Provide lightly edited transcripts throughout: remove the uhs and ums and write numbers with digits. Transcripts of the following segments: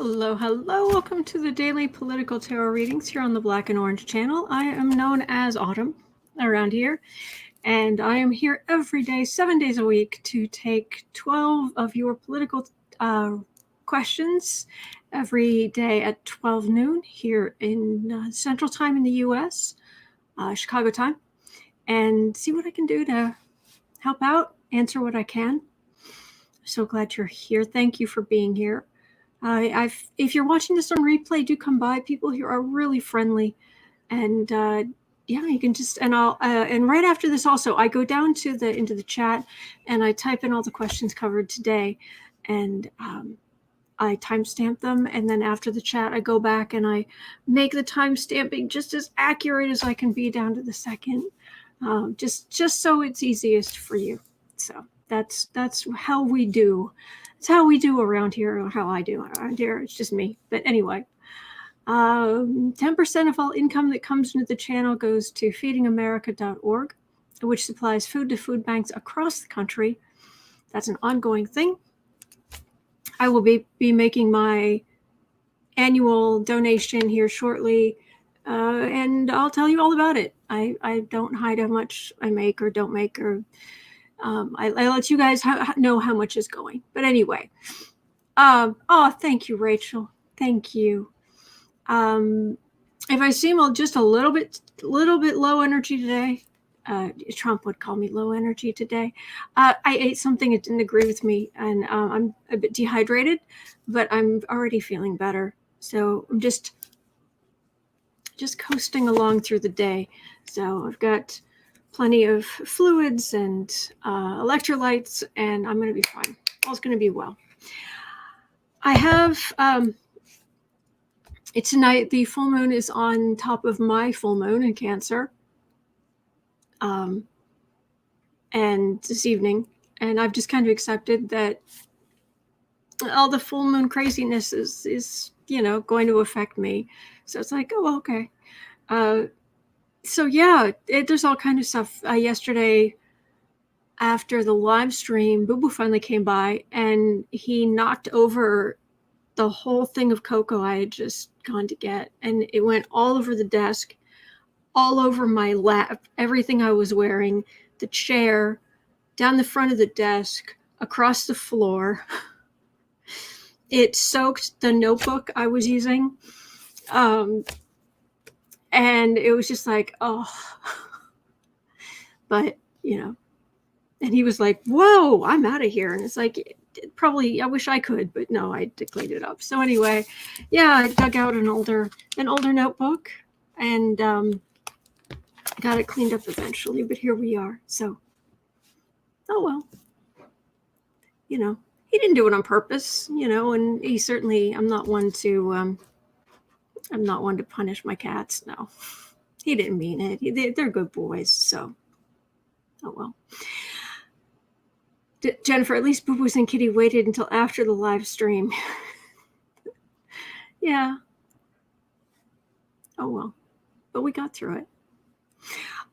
Hello, hello. Welcome to the daily political tarot readings here on the Black and Orange channel. I am known as Autumn around here, and I am here every day, 7 days a week, to take 12 of your political questions every day at 12 noon here in Central Time in the U.S., Chicago time, and see what I can do to help out, answer what I can. So glad you're here. Thank you for being here. If you're watching this on replay, do come by. People here are really friendly, and yeah, you can just and right after this also, I go down to into the chat and I type in all the questions covered today, and I timestamp them, and then after the chat, I go back and I make the timestamping just as accurate as I can be down to the second, just so it's easiest for you. So that's how we do. It's how we do around here, or how I do around here. It's just me. But anyway, 10% of all income that comes into the channel goes to feedingamerica.org, which supplies food to food banks across the country. That's an ongoing thing. I will be making my annual donation here shortly, and I'll tell you all about it. I don't hide how much I make or don't make, or I let you guys know how much is going. But anyway, oh, thank you, Rachel. Thank you. If I seem just a little bit low energy today, Trump would call me low energy today. I ate something that didn't agree with me, and I'm a bit dehydrated, but I'm already feeling better. So I'm just coasting along through the day. So I've got plenty of fluids and electrolytes, and I'm going to be fine. All's going to be well. I have, tonight, the full moon is on top of my full moon in Cancer, and this evening, and I've just kind of accepted that all the full moon craziness is going to affect me. So it's like, oh, okay. So yeah, there's all kind of stuff. Yesterday, after the live stream, Boo Boo finally came by, and he knocked over the whole thing of cocoa I had just gone to get, and it went all over the desk, all over my lap, everything I was wearing, the chair, down the front of the desk, across the floor. It soaked the notebook I was using. And it was just like, oh, but, and he was like, whoa, I'm out of here. And it's like, probably, I wish I could, but no, I cleaned it up. So anyway, yeah, I dug out an older notebook, and got it cleaned up eventually, but here we are. So, oh, well, he didn't do it on purpose, and he certainly, I'm not one to punish my cats. No, he didn't mean it. They're good boys. So, oh well. Jennifer, at least Boo Boos and Kitty waited until after the live stream. Yeah. Oh well, but we got through it.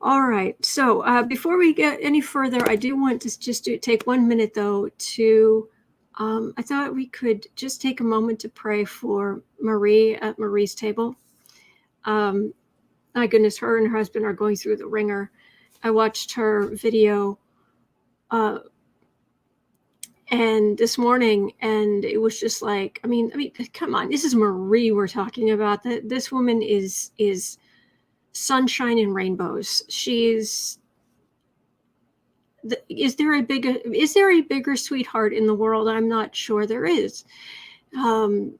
All right. So before we get any further, I do want to just take 1 minute though to. I thought we could just take a moment to pray for Marie at Marie's table. My goodness, her and her husband are going through the ringer. I watched her video and this morning, and it was just like, I mean, come on, this is Marie we're talking about. This woman is sunshine and rainbows. She's is there a bigger sweetheart in the world? I'm not sure there is. And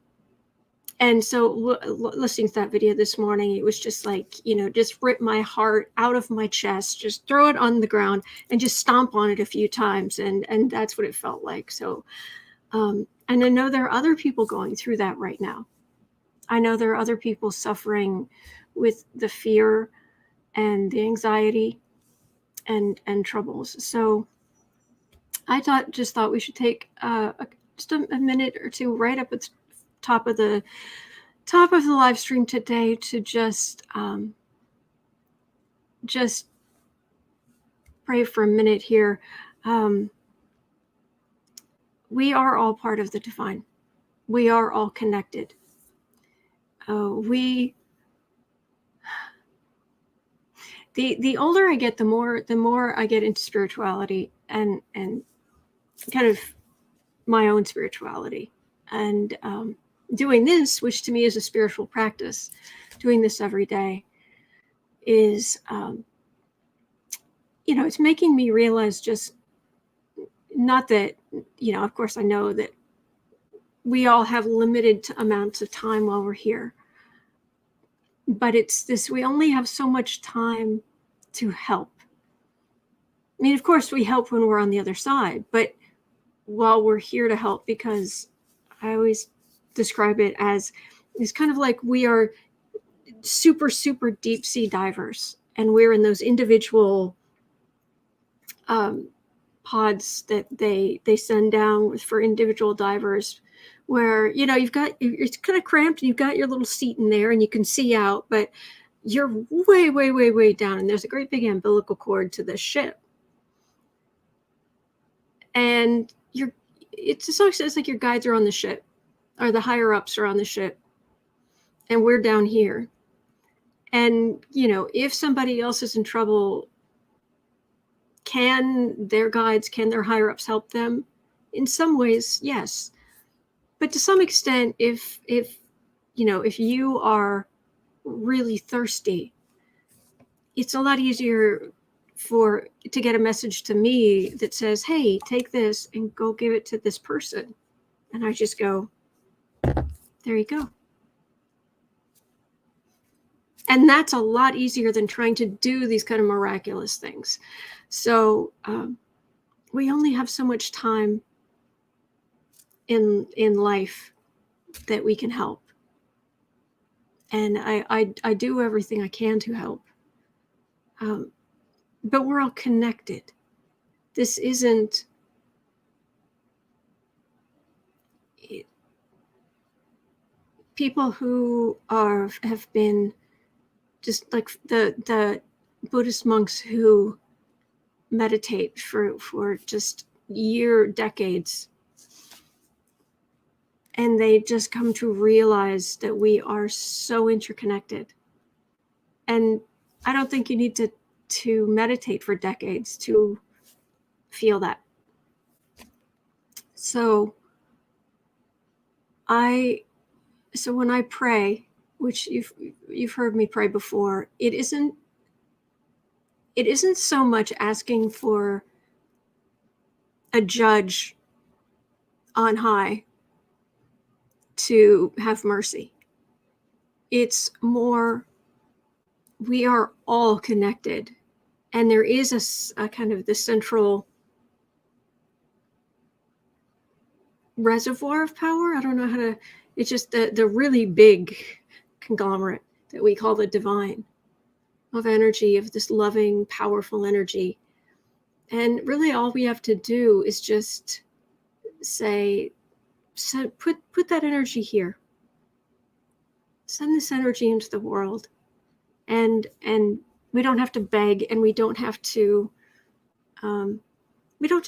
so listening to that video this morning, it was just like, just rip my heart out of my chest, just throw it on the ground and just stomp on it a few times. And that's what it felt like. So, and I know there are other people going through that right now. I know there are other people suffering with the fear and the anxiety and troubles. So I thought we should take just a minute or two right up at the top of the live stream today to just pray for a minute here. We are all part of the divine. we are all connected. The older I get, the more I get into spirituality and kind of my own spirituality, and doing this, which to me is a spiritual practice, doing this every day is, it's making me realize, just not that, of course I know that we all have limited amounts of time while we're here, but it's this, we only have so much time to help. I mean, of course we help when we're on the other side, but while we're here to help, because I always describe it as, it's kind of like we are super, super deep sea divers, and we're in those individual pods that they send down for individual divers, where, it's kind of cramped and you've got your little seat in there and you can see out, but you're way, way, way, way down, and there's a great big umbilical cord to the ship. And it's like your guides are on the ship, or the higher ups are on the ship, and we're down here. And, if somebody else is in trouble, can their guides, can their higher ups help them? In some ways, yes. But to some extent, if you are really thirsty, it's a lot easier to get a message to me that says, hey, take this and go give it to this person. And I just go, there you go. And that's a lot easier than trying to do these kind of miraculous things. So we only have so much time in life that we can help. And I do everything I can to help. But we're all connected. This isn't people who have been just like the Buddhist monks who meditate for just decades, and they just come to realize that we are so interconnected. And I don't think you need to meditate for decades to feel that. So when I pray, which you've heard me pray before, it isn't so much asking for a judge on high to have mercy. It's more, we are all connected, and there is a kind of the central reservoir of power. I don't know how to, it's just the really big conglomerate that we call the divine, of energy, of this loving, powerful energy. And really all we have to do is just say, put that energy here. Send this energy into the world. And we don't have to beg, and we don't have to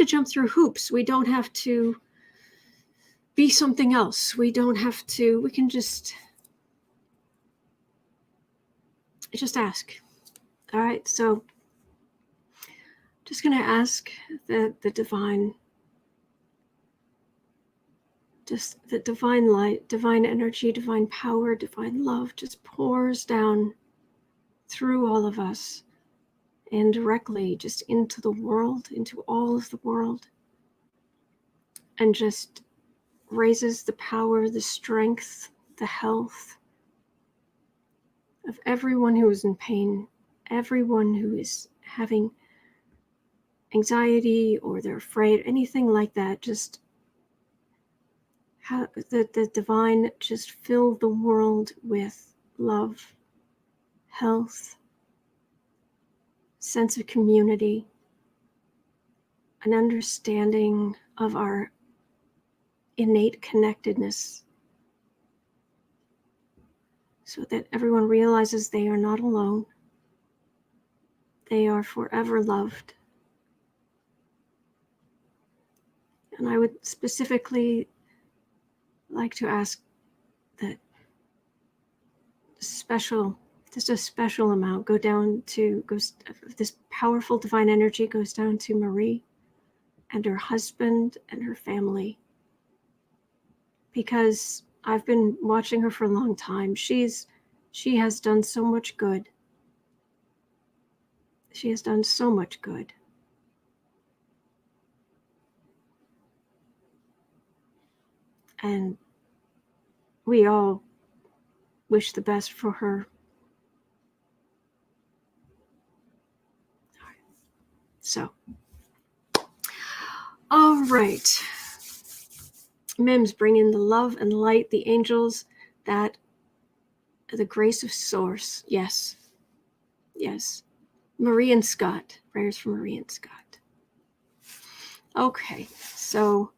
jump through hoops. We don't have to be something else. We can just ask. All right, so just going to ask the divine, just the divine light, divine energy, divine power, divine love just pours down through all of us and directly just into the world, into all of the world, and just raises the power, the strength, the health of everyone who is in pain, everyone who is having anxiety or they're afraid, anything like that. Just have the divine just fill the world with love, health, sense of community, an understanding of our innate connectedness, so that everyone realizes they are not alone. They are forever loved. And I would specifically like to ask that just a special amount this powerful divine energy goes down to Marie and her husband and her family, because I've been watching her for a long time. She has done so much good. She has done so much good. And we all wish the best for her. So, all right. Mims, bring in the love and light, the angels, that the grace of source. Yes. Yes. Marie and Scott. Prayers for Marie and Scott. Okay. So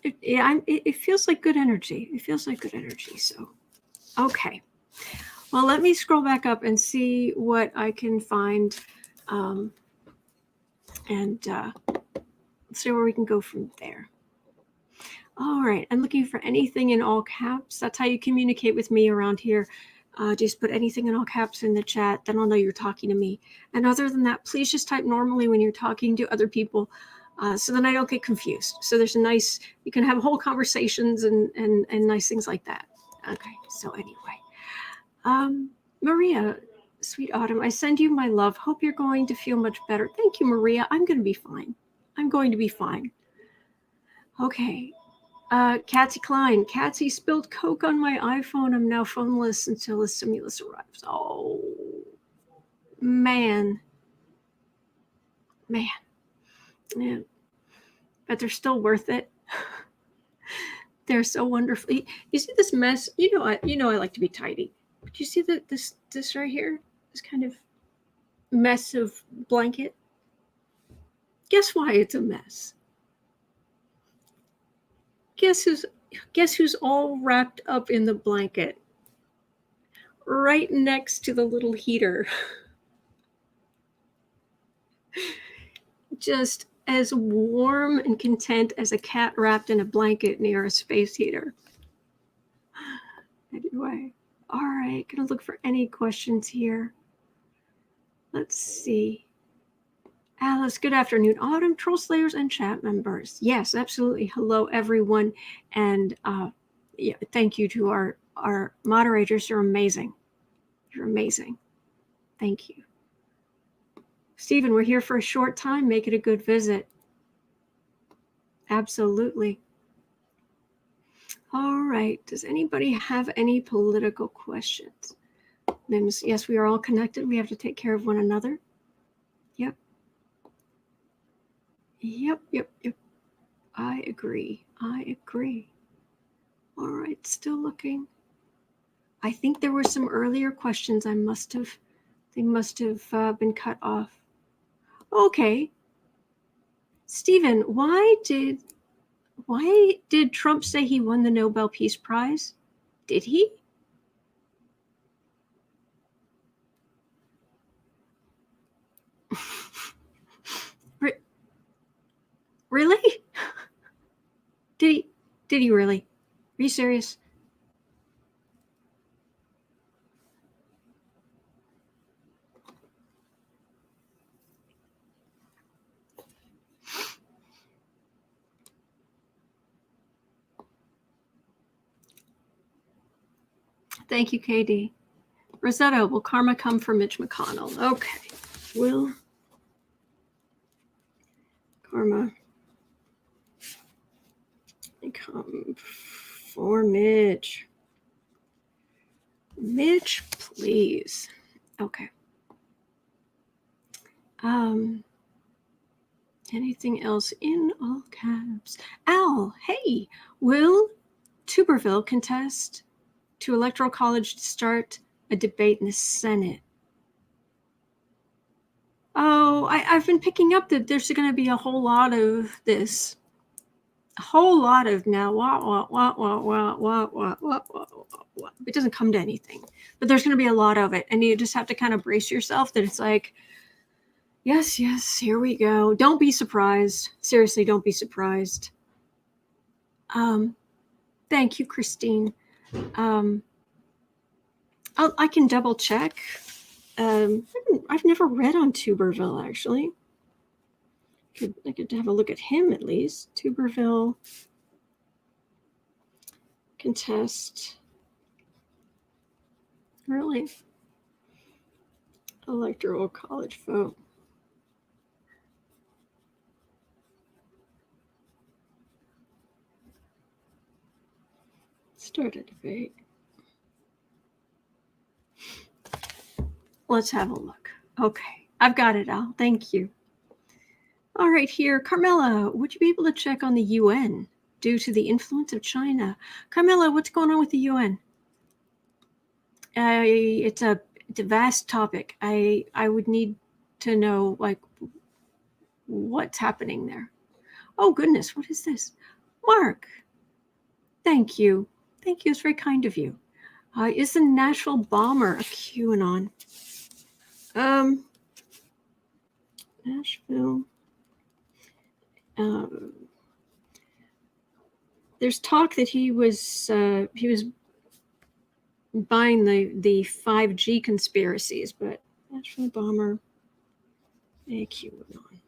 it feels like good energy. It feels like good energy. So, okay. Well, let me scroll back up and see what I can find, and see where we can go from there. All right. I'm looking for anything in all caps. That's how you communicate with me around here. Just put anything in all caps in the chat. Then I'll know you're talking to me. And other than that, please just type normally when you're talking to other people, so then I don't get confused. So there's you can have whole conversations and nice things like that. Okay. So anyway. Maria, sweet Autumn, I send you my love. Hope you're going to feel much better. Thank you, Maria. I'm going to be fine. I'm going to be fine. Okay. Katsy Klein. Katsy spilled Coke on my iPhone. I'm now phoneless until the stimulus arrives. Oh, man. Yeah. But they're still worth it. They're so wonderful. You see this mess? You know I like to be tidy. Do you see this right here? This kind of mess of blanket? Guess why it's a mess? Guess who's all wrapped up in the blanket? Right next to the little heater. Just as warm and content as a cat wrapped in a blanket near a space heater. Anyway. All right, gonna look for any questions here. Let's see. Alice, good afternoon. Autumn, Troll Slayers, and chat members. Yes, absolutely. Hello, everyone. And yeah, thank you to our moderators. You're amazing. You're amazing. Thank you. Stephen, we're here for a short time. Make it a good visit. Absolutely. All right. Does anybody have any political questions? Mims, yes, we are all connected. We have to take care of one another. Yep. I agree. All right. Still looking. I think there were some earlier questions they must have been cut off. Okay. Stephen, why did Trump say he won the Nobel Peace Prize? Did he? Really? Did he really? Are you serious? Thank you, KD. Rosetta, will karma come for Mitch McConnell? Okay. Will karma come for Mitch? Mitch, please. Okay. Anything else in all caps? Al, hey, will Tuberville contest to Electoral College to start a debate in the Senate? Oh, I've been picking up that there's going to be a whole lot of this. A whole lot of now, it doesn't come to anything, but there's going to be a lot of it, and you just have to kind of brace yourself that it's like, Yes, here we go. Don't be surprised. Seriously, don't be surprised. Thank you, Christine. I can double check. I've never read on Tuberville, actually. I could have a look at him at least. Tuberville contest. Really? Electoral College vote. Start a debate. Let's have a look. Okay, I've got it, Al. Thank you. All right, here, Carmela, would you be able to check on the UN due to the influence of China? Carmela, what's going on with the UN? It's a vast topic. I would need to know, like, what's happening there. Oh, goodness, what is this? Mark, thank you. Thank you. It's very kind of you. Is the Nashville Bomber a QAnon? Nashville. There's talk that he was buying the 5G conspiracies, but Nashville Bomber, a QAnon.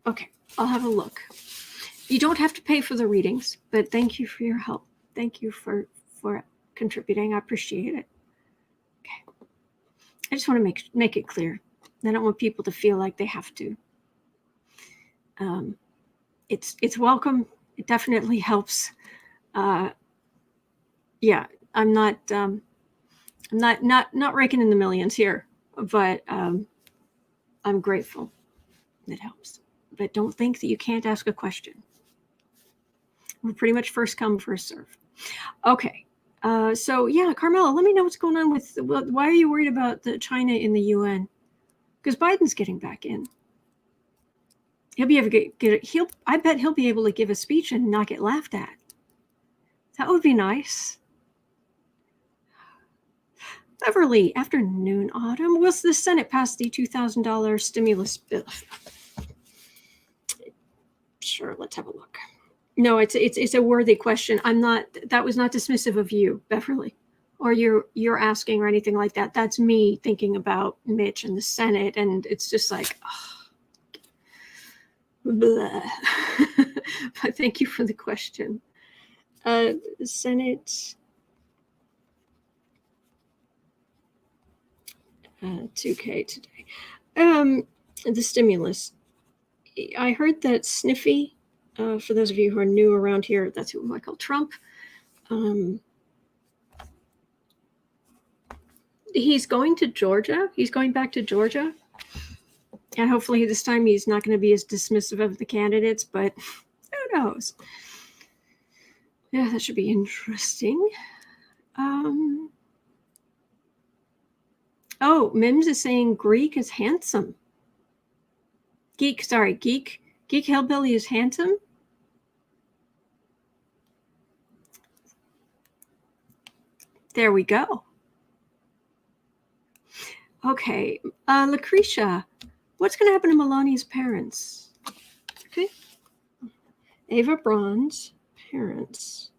Okay, I'll have a look. You don't have to pay for the readings, but thank you for your help. Thank you for contributing. I appreciate it. Okay. I just want to make it clear. I don't want people to feel like they have to. It's welcome. It definitely helps. Yeah, I'm not raking in the millions here, but I'm grateful. It helps. But don't think that you can't ask a question. We're pretty much first come, first serve. Okay. So yeah, Carmela, let me know what's going on with. Why are you worried about China in the UN? Because Biden's getting back in. He'll be able to get. I bet he'll be able to give a speech and not get laughed at. That would be nice. Beverly, afternoon, Autumn. Will the Senate pass the $2,000 stimulus bill? Sure, let's have a look. No, it's a worthy question. That was not dismissive of you, Beverly, or you're asking or anything like that. That's me thinking about Mitch and the Senate, and it's just like, blah. But thank you for the question. Senate 2K today. The stimulus. I heard that Sniffy, for those of you who are new around here, that's who I call Trump. He's going to Georgia. He's going back to Georgia. And hopefully this time he's not going to be as dismissive of the candidates, but who knows? Yeah, that should be interesting. Oh, Mims is saying Greek is handsome. Geek Hillbilly is handsome. There we go. Okay, Lucretia, what's going to happen to Melania's parents? Okay, Ava Braun's parents.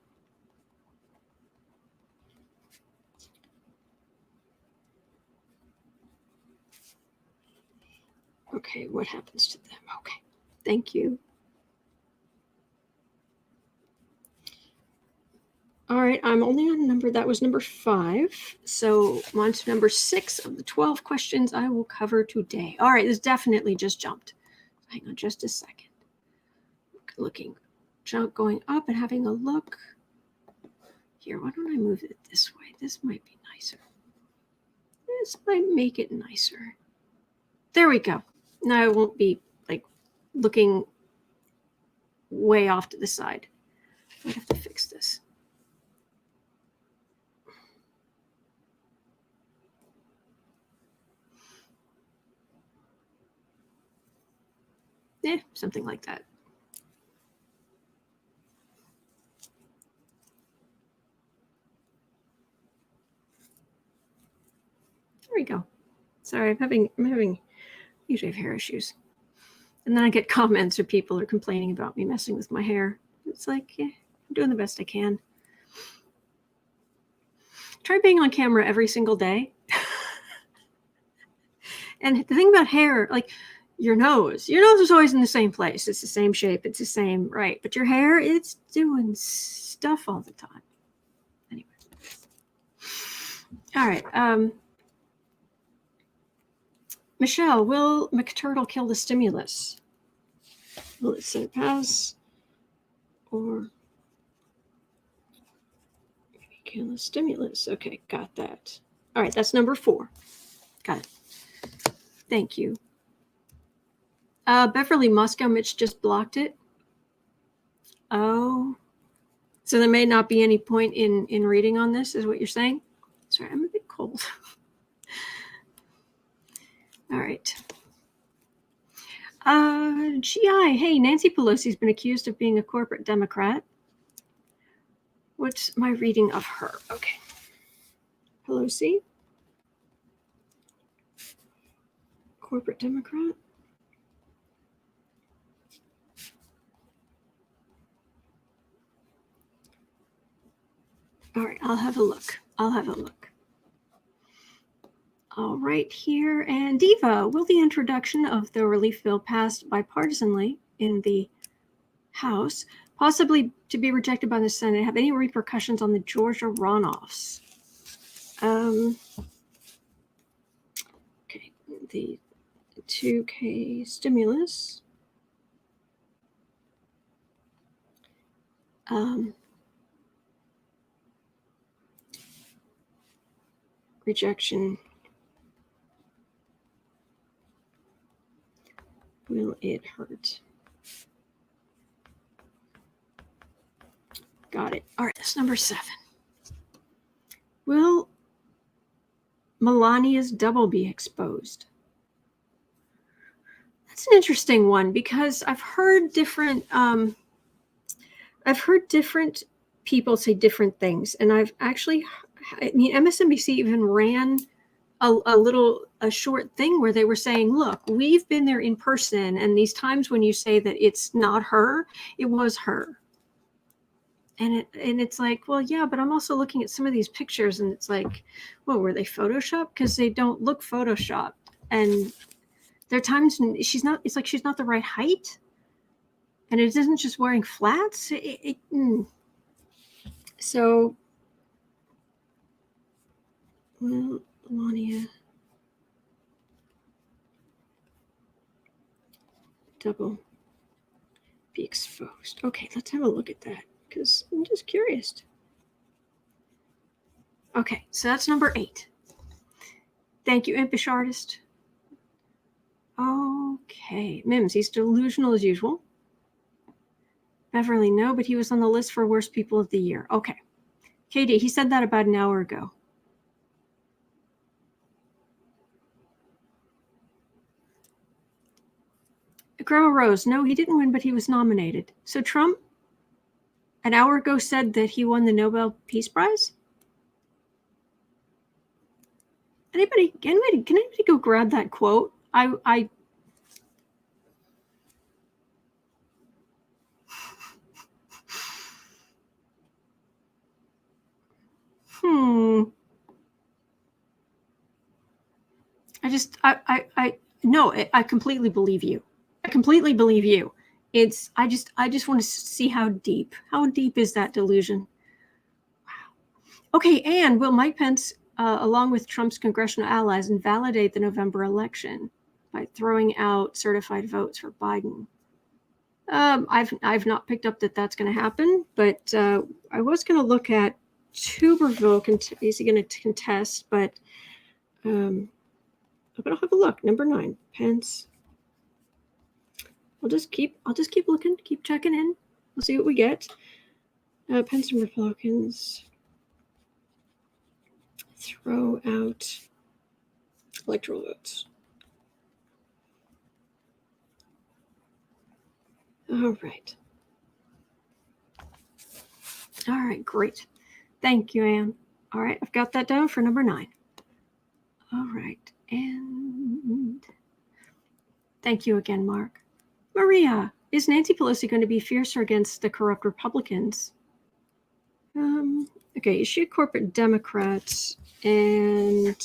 Okay, what happens to them? Okay, thank you. All right, I'm only on that was number 5. So I'm on to number 6 of the 12 questions I will cover today. All right, this definitely just jumped. Hang on just a second. Going up and having a look. Here, why don't I move it this way? This might be nicer. This might make it nicer. There we go. Now I won't be like looking way off to the side. I have to fix this. Something like that. There we go. Sorry, I'm usually have hair issues. And then I get comments or people are complaining about me messing with my hair. It's like, yeah, I'm doing the best I can. Try being on camera every single day. And the thing about hair, like your nose is always in the same place. It's the same shape. It's the same, right? But your hair, it's doing stuff all the time. Anyway. All right. Michelle, will McTurtle kill the stimulus? Will it Senate pass? Or maybe kill the stimulus? Okay, got that. All right, that's number 4. Got it. Thank you. Beverly Moscow, Mitch just blocked it. Oh. So there may not be any point in reading on this, is what you're saying? Sorry, I'm a bit cold. All right. GI, hey, Nancy Pelosi's been accused of being a corporate Democrat. What's my reading of her? Okay. Pelosi. Corporate Democrat. All right, I'll have a look. All right, here. And Diva, will the introduction of the relief bill passed bipartisanly in the House, possibly to be rejected by the Senate, have any repercussions on the Georgia runoffs? Okay, the 2K stimulus. Rejection. Will it hurt? Got it. All right, that's number 7. Will Melania's double be exposed? That's an interesting one because I've heard different people say different things, and MSNBC even ran a short thing where they were saying, look, we've been there in person, and these times when you say that it's not her, it was her. And it's like, well, yeah, but I'm also looking at some of these pictures, and it's like, well, were they photoshopped? Because they don't look photoshopped. And there are times when she's not the right height, and it isn't just wearing flats. So, well, Melania double be exposed. Okay, let's have a look at that because I'm just curious. Okay, so that's number 8. Thank you, Impish Artist. Okay, Mims, he's delusional as usual. Beverly, no, but he was on the list for worst people of the year. Okay. Katie, he said that about an hour ago. Grandma Rose, no, he didn't win, but he was nominated. So Trump, an hour ago, said that he won the Nobel Peace Prize? Can anybody go grab that quote? I completely believe you. I just want to see how deep is that delusion? Wow. Okay, and will Mike Pence, along with Trump's congressional allies, invalidate the November election by throwing out certified votes for Biden? I've not picked up that that's going to happen, but I was going to look at Tuberville. Is he going to contest? But I'll have a look. Number 9, Pence. I'll just keep looking, keep checking in. We'll see what we get. Pence and Republicans throw out electoral votes. All right. All right, great. Thank you, Anne. All right, I've got that down for number 9. All right. And thank you again, Mark. Maria, is Nancy Pelosi going to be fiercer against the corrupt Republicans? Okay, is she a corporate Democrat? And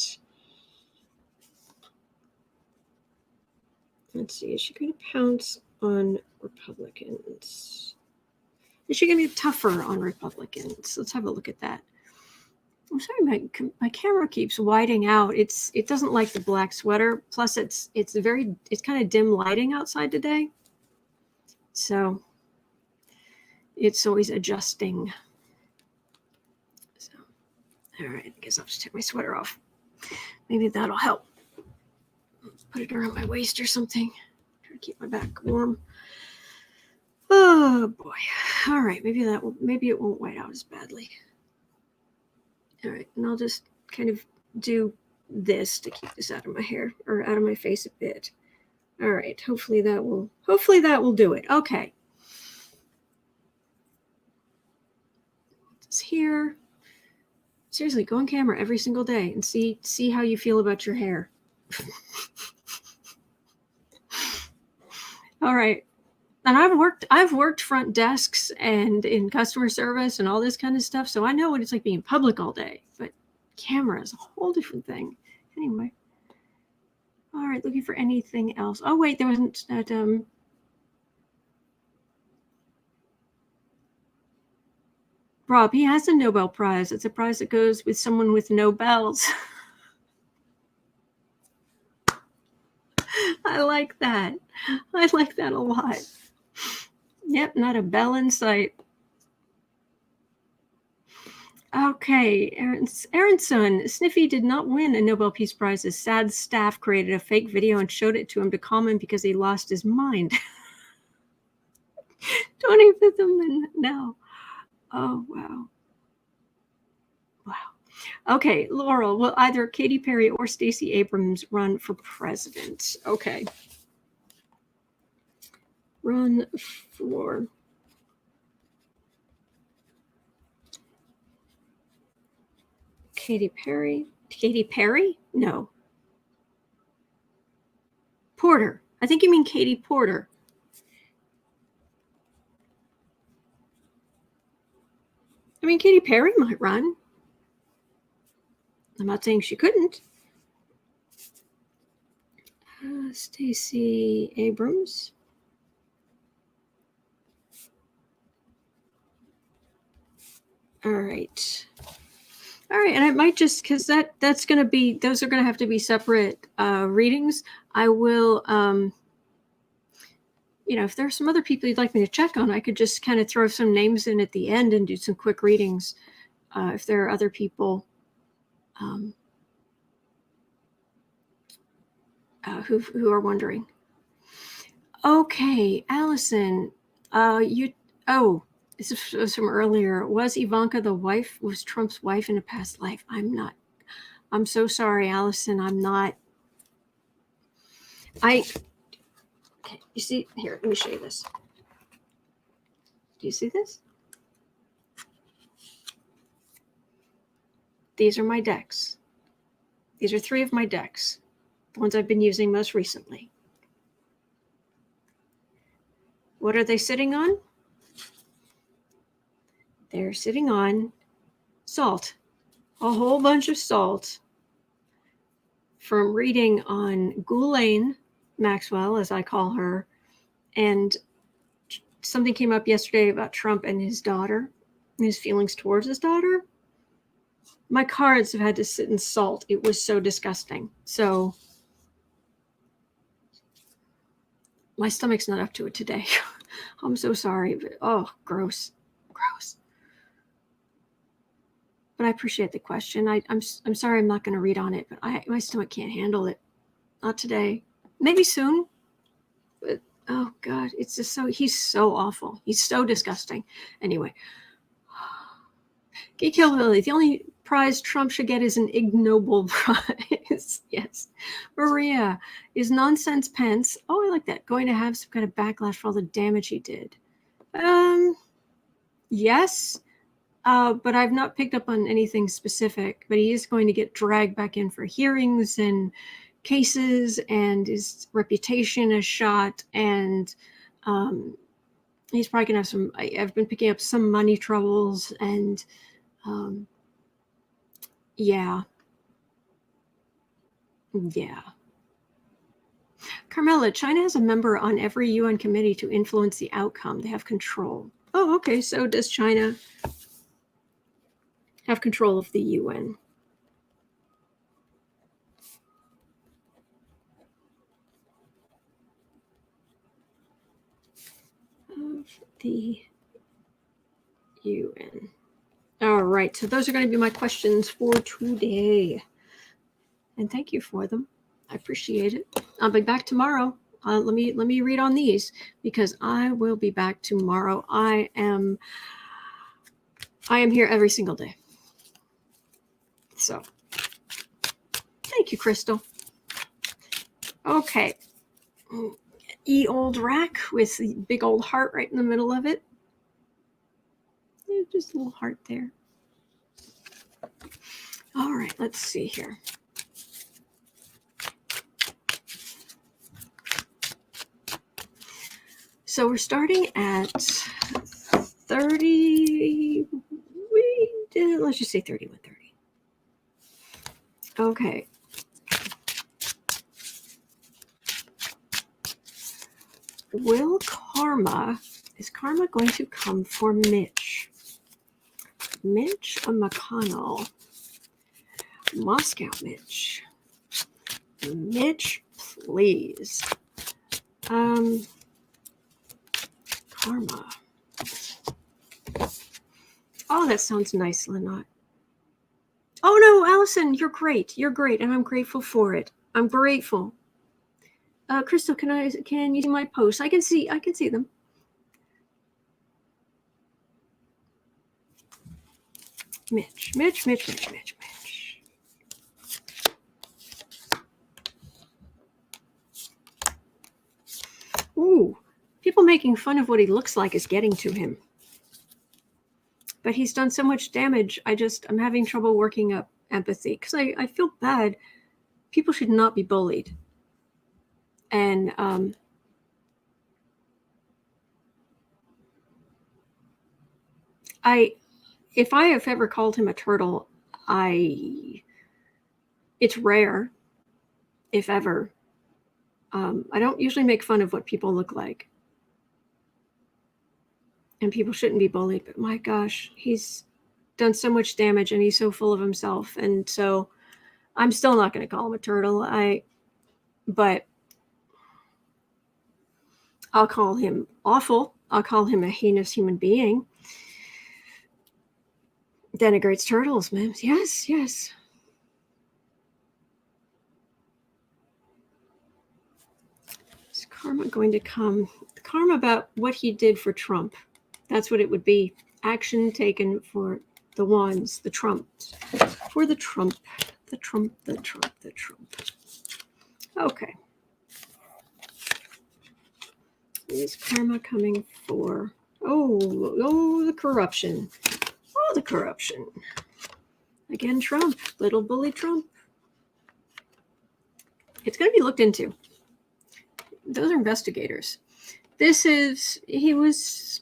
let's see, is she going to pounce on Republicans? Is she going to be tougher on Republicans? Let's have a look at that. I'm sorry, my camera keeps whiting out. It doesn't like the black sweater. Plus, it's kind of dim lighting outside today, so it's always adjusting. So, all right, I guess I'll just take my sweater off. Maybe that'll help. Put it around my waist or something. Try to keep my back warm. Oh boy! All right, maybe it won't white out as badly. All right, and I'll just kind of do this to keep this out of my hair or out of my face a bit. All right, hopefully that will do it. Okay. It's here. Seriously, go on camera every single day and see how you feel about your hair. All right. And I've worked front desks and in customer service and all this kind of stuff, so I know what it's like being public all day. But camera is a whole different thing. Anyway, all right, looking for anything else. Oh wait, there wasn't that. Rob, he has a Nobel Prize. It's a prize that goes with someone with no bells. I like that. I like that a lot. Yep, not a bell in sight. Okay, Aronson. Sniffy did not win a Nobel Peace Prize. His sad staff created a fake video and showed it to him to calm him because he lost his mind. 25th Amendment now. Oh, wow. Wow. Okay, Laurel, will either Katy Perry or Stacy Abrams run for president? Okay. Run for Katy Perry. Katy Perry? No. Porter. I think you mean Katie Porter. I mean, Katy Perry might run. I'm not saying she couldn't. Stacy Abrams. All right. All right, and I might just, because that's going to be, those are going to have to be separate readings. I will, if there's some other people you'd like me to check on, I could just kind of throw some names in at the end and do some quick readings if there are other people who are wondering. Okay, Allison, this was from earlier. Was Ivanka was Trump's wife in a past life? I'm so sorry, Allison. I'm not. Okay, you see, here, let me show you this. Do you see this? These are my decks. These are 3 of my decks, the ones I've been using most recently. What are they sitting on? They're sitting on salt, a whole bunch of salt from reading on Ghislaine Maxwell, as I call her, and something came up yesterday about Trump and his daughter, and his feelings towards his daughter. My cards have had to sit in salt. It was so disgusting. So my stomach's not up to it today. I'm so sorry, but oh, gross. But I appreciate the question. I'm sorry I'm not going to read on it, but my stomach can't handle it. Not today. Maybe soon. But oh God, it's just he's so awful. He's so disgusting. Anyway. Geek Hillbilly, the only prize Trump should get is an ignoble prize. Yes. Maria, is nonsense Pence, I like that, going to have some kind of backlash for all the damage he did? Yes. But I've not picked up on anything specific, but he is going to get dragged back in for hearings and cases, and his reputation is shot, and he's probably gonna have some. I've been picking up some money troubles, and yeah. Carmela, China has a member on every UN committee to influence the outcome. They have control. Oh, okay. So does China have control of the UN? Of the UN. All right. So those are going to be my questions for today. And thank you for them. I appreciate it. I'll be back tomorrow. Let me read on these, because I will be back tomorrow. I am here every single day. So thank you, Crystal. Okay. Old rack with the big old heart right in the middle of it. Just a little heart there. All right, let's see here. So we're starting at 30. Let's just say 3130. Okay. Is karma going to come for Mitch? Mitch McConnell. Moscow Mitch. Mitch, please. Karma. Oh, that sounds nice, Lynette. Oh no, Allison, you're great. You're great, and I'm grateful for it. I'm grateful. Crystal, can you see my posts? I can see them. Mitch. Ooh, people making fun of what he looks like is getting to him. But he's done so much damage. I'm having trouble working up empathy, because I feel bad. People should not be bullied. And if I have ever called him a turtle, it's rare, if ever. I don't usually make fun of what people look like. And people shouldn't be bullied, but my gosh, he's done so much damage, and he's so full of himself. And so I'm still not going to call him a turtle. But I'll call him awful. I'll call him a heinous human being. Denigrates turtles, man. Yes. Is karma going to come? Karma about what he did for Trump. That's what it would be. Action taken for the ones, the Trumps. For the Trump. Okay. Is karma coming for? Oh, the corruption. Oh, the corruption. Again, Trump. Little bully Trump. It's going to be looked into. Those are investigators. He was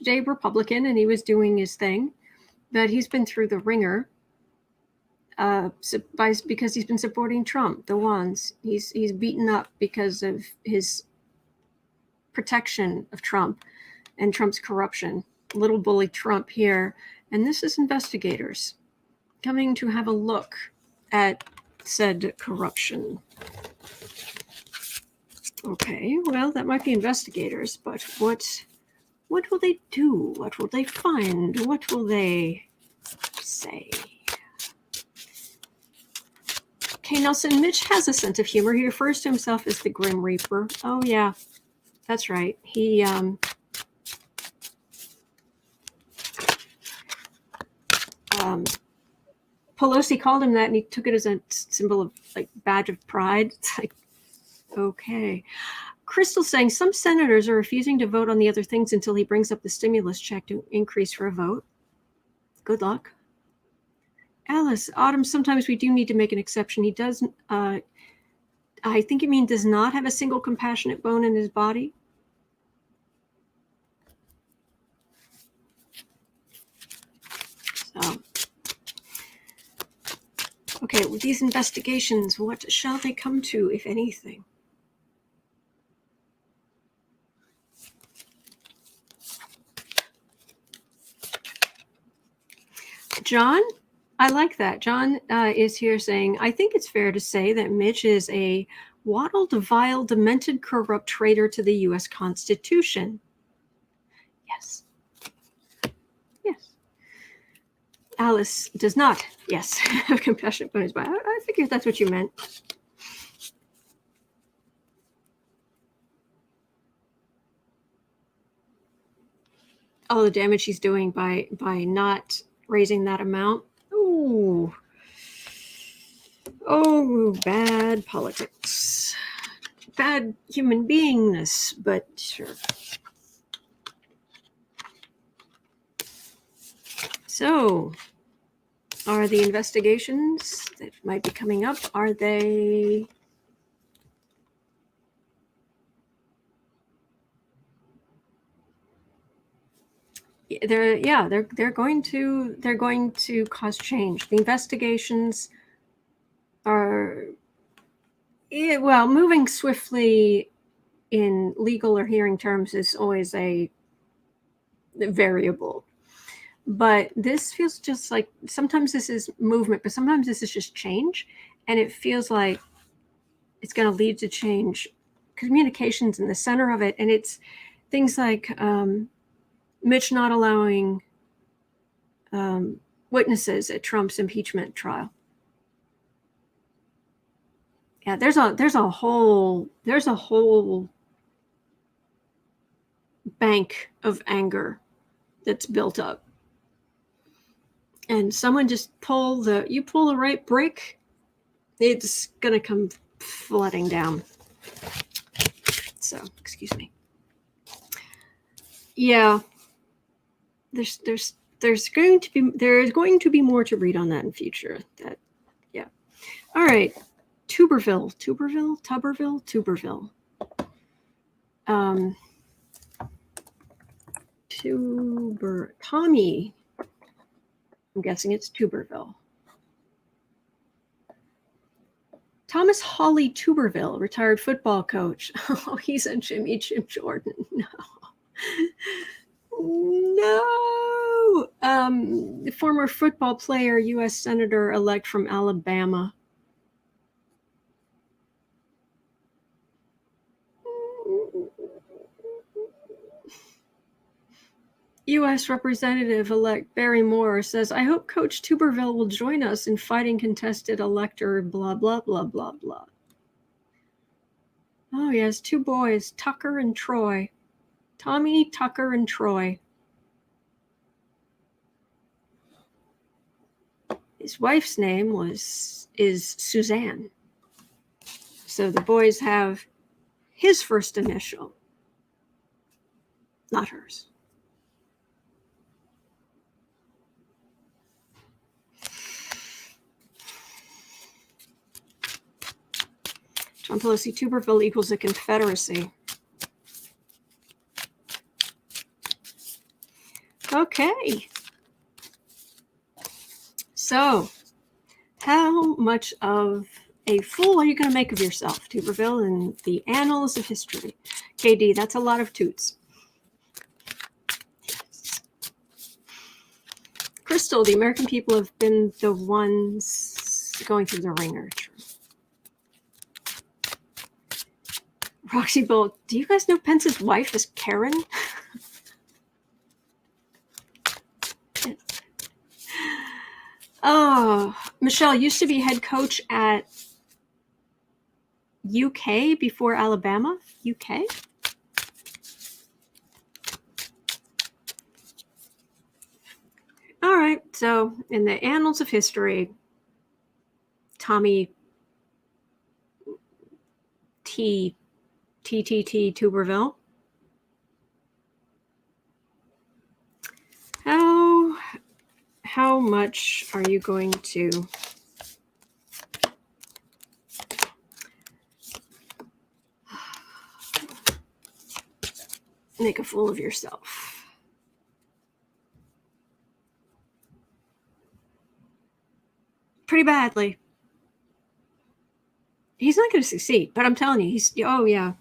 a Republican, and he was doing his thing, but he's been through the ringer because he's been supporting Trump. The ones he's beaten up because of his protection of Trump and Trump's corruption. Little bully Trump here, and this is investigators coming to have a look at said corruption. Okay, well, that might be investigators, but what will they do? What will they find? What will they say? Okay, Nelson, Mitch has a sense of humor. He refers to himself as the Grim Reaper. Oh, yeah, that's right. He, Pelosi called him that, and he took it as a symbol of, like, badge of pride. It's like, okay. Crystal saying some senators are refusing to vote on the other things until he brings up the stimulus check to increase for a vote. Good luck. Alice, Autumn, sometimes we do need to make an exception. He does, I think you mean does not have a single compassionate bone in his body. So, okay, with these investigations, what shall they come to, if anything? John, I like that. John is here saying, I think it's fair to say that Mitch is a waddled, vile, demented, corrupt traitor to the U.S. Constitution. Yes. Yes. Alice does not, yes, have compassionate bones. But I figured that's what you meant. All the damage he's doing by not raising that amount. Ooh. Oh, bad politics. Bad human beingness, but sure. So, are the investigations that might be coming up, are they... They're going to cause change. The investigations are, well, moving swiftly in legal or hearing terms is always a variable. But this feels just like, sometimes this is movement, but sometimes this is just change. And it feels like it's going to lead to change. Communications in the center of it. And it's things like Mitch not allowing witnesses at Trump's impeachment trial. Yeah, there's a whole bank of anger that's built up. And someone just pull the right brake, it's gonna come flooding down. So, excuse me. Yeah. There's going to be more to read on that in future. That, yeah. All right. Tuberville. Tommy. I'm guessing it's Tuberville. Thomas Hawley Tuberville, retired football coach. Oh, he's a Jim Jordan. No. No. Former football player, U.S. Senator-elect from Alabama. U.S. Representative-elect Barry Moore says, I hope Coach Tuberville will join us in fighting contested elector, blah, blah, blah, blah, blah. Oh, he has two boys, Tucker and Troy. Tommy, Tucker, and Troy. His wife's name is Suzanne. So the boys have his first initial, not hers. John Pelosi Tuberville equals a confederacy. Okay. So, how much of a fool are you going to make of yourself, Tuberville, in the annals of history? KD, that's a lot of toots. Yes. Crystal, the American people have been the ones going through the ringer. Roxy Bolt, do you guys know Pence's wife is Karen? Oh, Michelle used to be head coach at UK before Alabama. UK? All right. So in the annals of history, Tommy Tuberville. how much are you going to make a fool of yourself? Pretty badly. He's not going to succeed, but I'm telling you, oh yeah.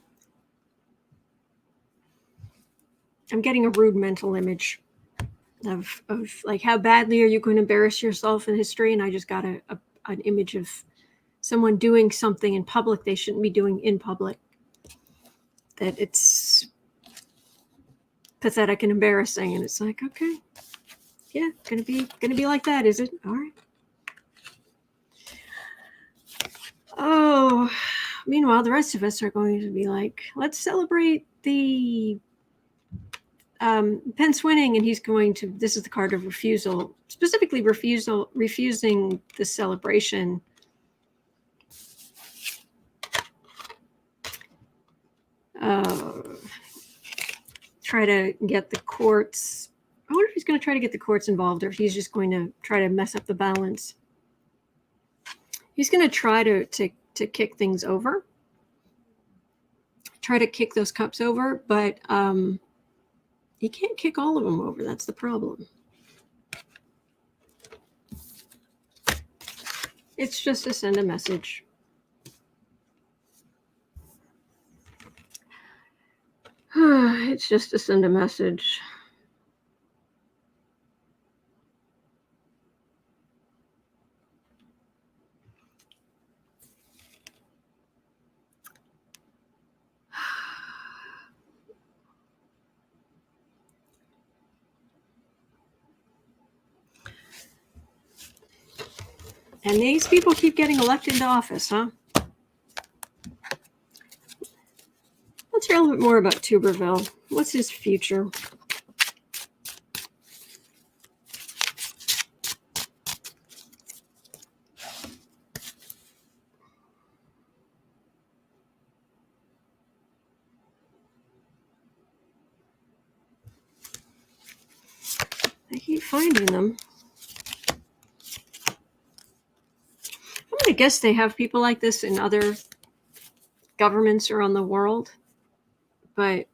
I'm getting a rude mental image of like, how badly are you going to embarrass yourself in history? And I just got an image of someone doing something in public they shouldn't be doing in public. That it's pathetic and embarrassing, and it's like, okay, yeah, gonna be like that, is it? All right. Oh, meanwhile, the rest of us are going to be like, let's celebrate the Pence winning, and he's going to, this is the card of refusal, specifically refusing the celebration. Try to get the courts. I wonder if he's going to try to get the courts involved, or if he's just going to try to mess up the balance. He's going to try to kick things over, try to kick those cups over, but he can't kick all of them over. That's the problem. It's just to send a message. It's just to send a message. And these people keep getting elected into office, huh? Let's hear a little bit more about Tuberville. What's his future? I keep finding them. I'm going to guess they have people like this in other governments around the world. But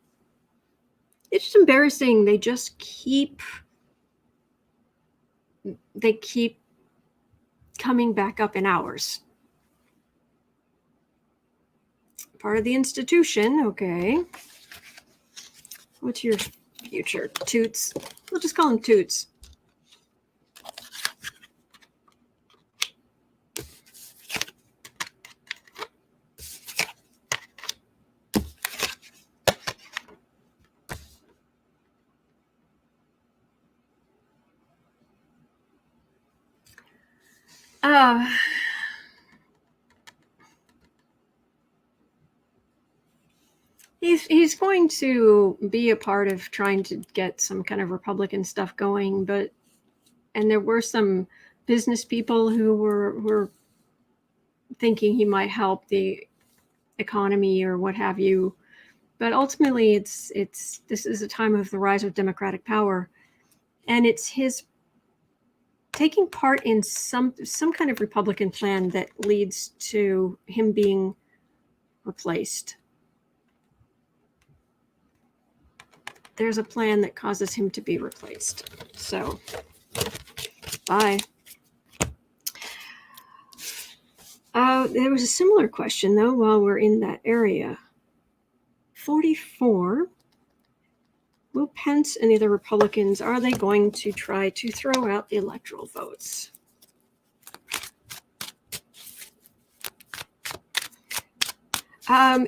it's just embarrassing. They keep coming back up in ours. Part of the institution, okay. What's your future? Toots. We'll just call him Toots. He's going to be a part of trying to get some kind of Republican stuff going, and there were some business people who were thinking he might help the economy or what have you. But ultimately, this is a time of the rise of Democratic power, and it's his taking part in some kind of Republican plan that leads to him being replaced. There's a plan that causes him to be replaced. So, bye. There was a similar question, though, while we're in that area. 44. Will Pence and the other Republicans, are they going to try to throw out the electoral votes?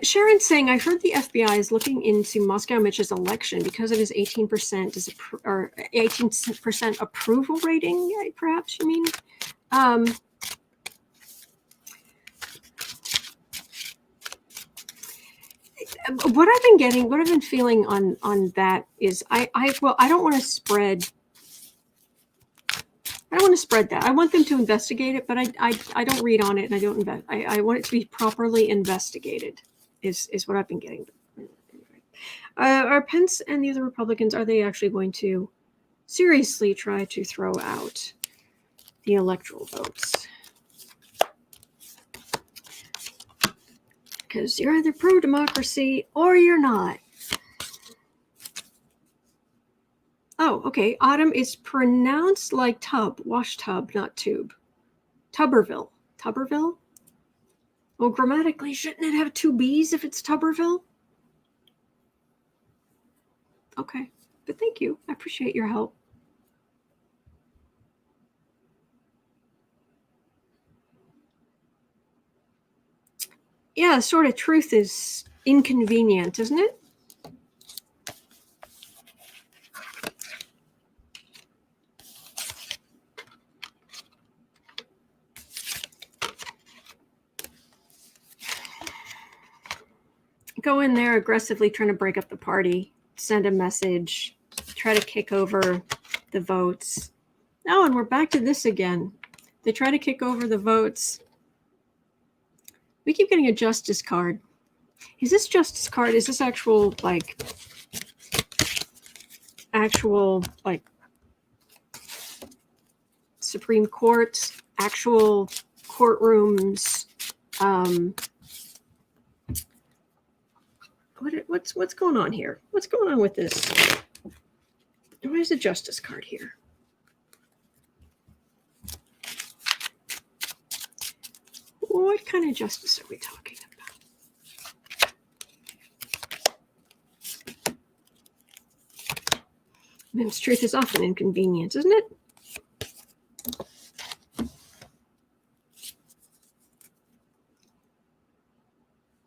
Sharon's saying, I heard the FBI is looking into Moscow Mitch's election because of his 18% 18% approval rating, perhaps you mean? What I've been feeling on that is I don't want to spread that. I want them to investigate it, but I don't read on it, and I don't invest. I want it to be properly investigated. Is what I've been getting. Are Pence and the other Republicans, are they actually going to seriously try to throw out the electoral votes. Because you're either pro-democracy or you're not. Oh, okay. Autumn is pronounced like tub, wash tub, not tube. Tuberville. Tuberville? Well, grammatically, shouldn't it have two B's if it's Tuberville? Okay, but thank you. I appreciate your help. Yeah, sort of truth is inconvenient, isn't it? Go in there aggressively trying to break up the party, send a message, try to kick over the votes. Oh, and we're back to this again. They try to kick over the votes. We keep getting a justice card. Is this justice card? Is this actual Supreme Court, actual courtrooms? What's going on here? What's going on with this? Where's the justice card here? What kind of justice are we talking about? Mim's truth is often inconvenient, isn't it?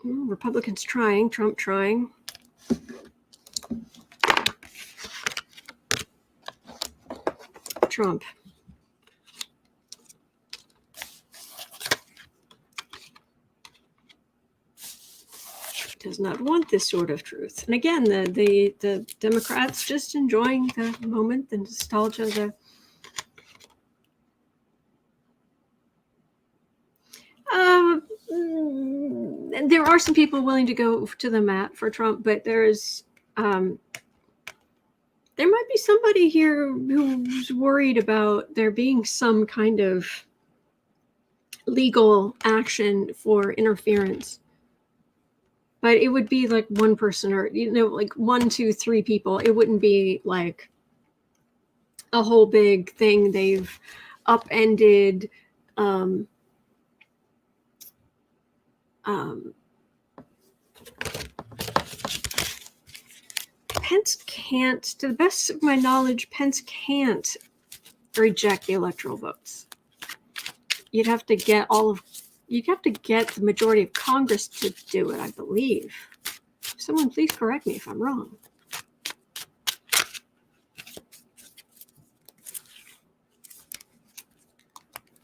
Republicans trying, Trump trying. Trump. Does not want this sort of truth. And again, the Democrats just enjoying the moment, the nostalgia, there are some people willing to go to the mat for Trump, but there's there might be somebody here who's worried about there being some kind of legal action for interference. But it would be like one person or, like 1, 2, 3 people. It wouldn't be like a whole big thing. They've upended Pence can't, to the best of my knowledge, Pence can't reject the electoral votes. You'd have to get the majority of Congress to do it, I believe. Someone please correct me if I'm wrong.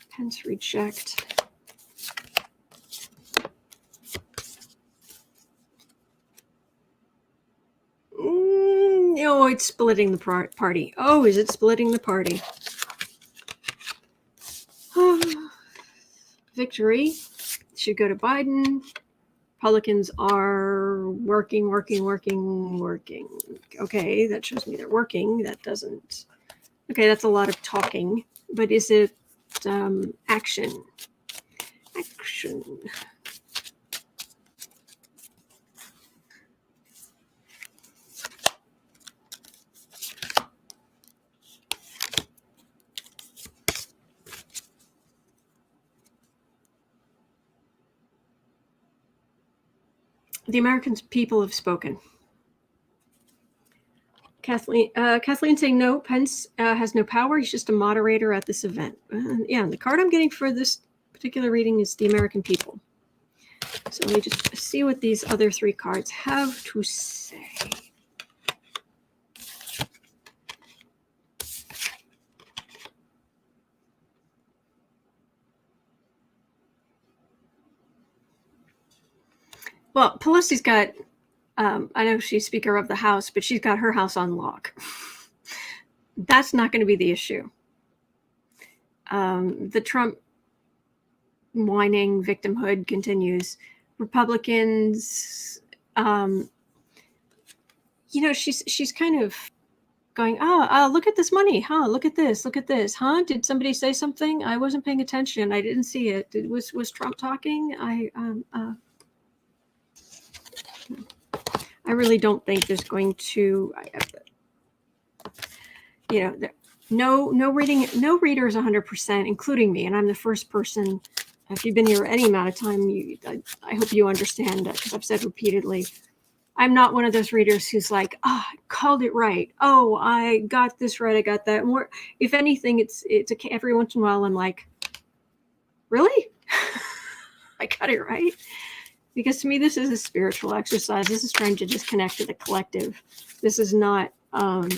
Pence reject. Oh, it's splitting the party. Oh, is it splitting the party? Victory should go to Biden. Republicans are working. Okay, that shows me they're working. That doesn't. Okay, that's a lot of talking. But is it action? Action. The American people have spoken. Kathleen saying no, Pence has no power. He's just a moderator at this event. Yeah, the card I'm getting for this particular reading is the American people. So let me just see what these other 3 cards have to say. Well, Pelosi's got, I know she's Speaker of the House, but she's got her house on lock. That's not going to be the issue. The Trump whining victimhood continues. Republicans, she's kind of going, oh, look at this money. Huh? Look at this. Look at this. Huh? Did somebody say something? I wasn't paying attention. I didn't see it. Was Trump talking? I really don't think there's going to, no reader is 100%, including me. And I'm the first person. If you've been here any amount of time, I hope you understand that, because I've said repeatedly, I'm not one of those readers who's like, I called it right. Oh, I got this right. I got that. More, if anything, it's every once in a while I'm like, really? I got it right? Because to me, this is a spiritual exercise. This is trying to just connect to the collective. This is not, I'm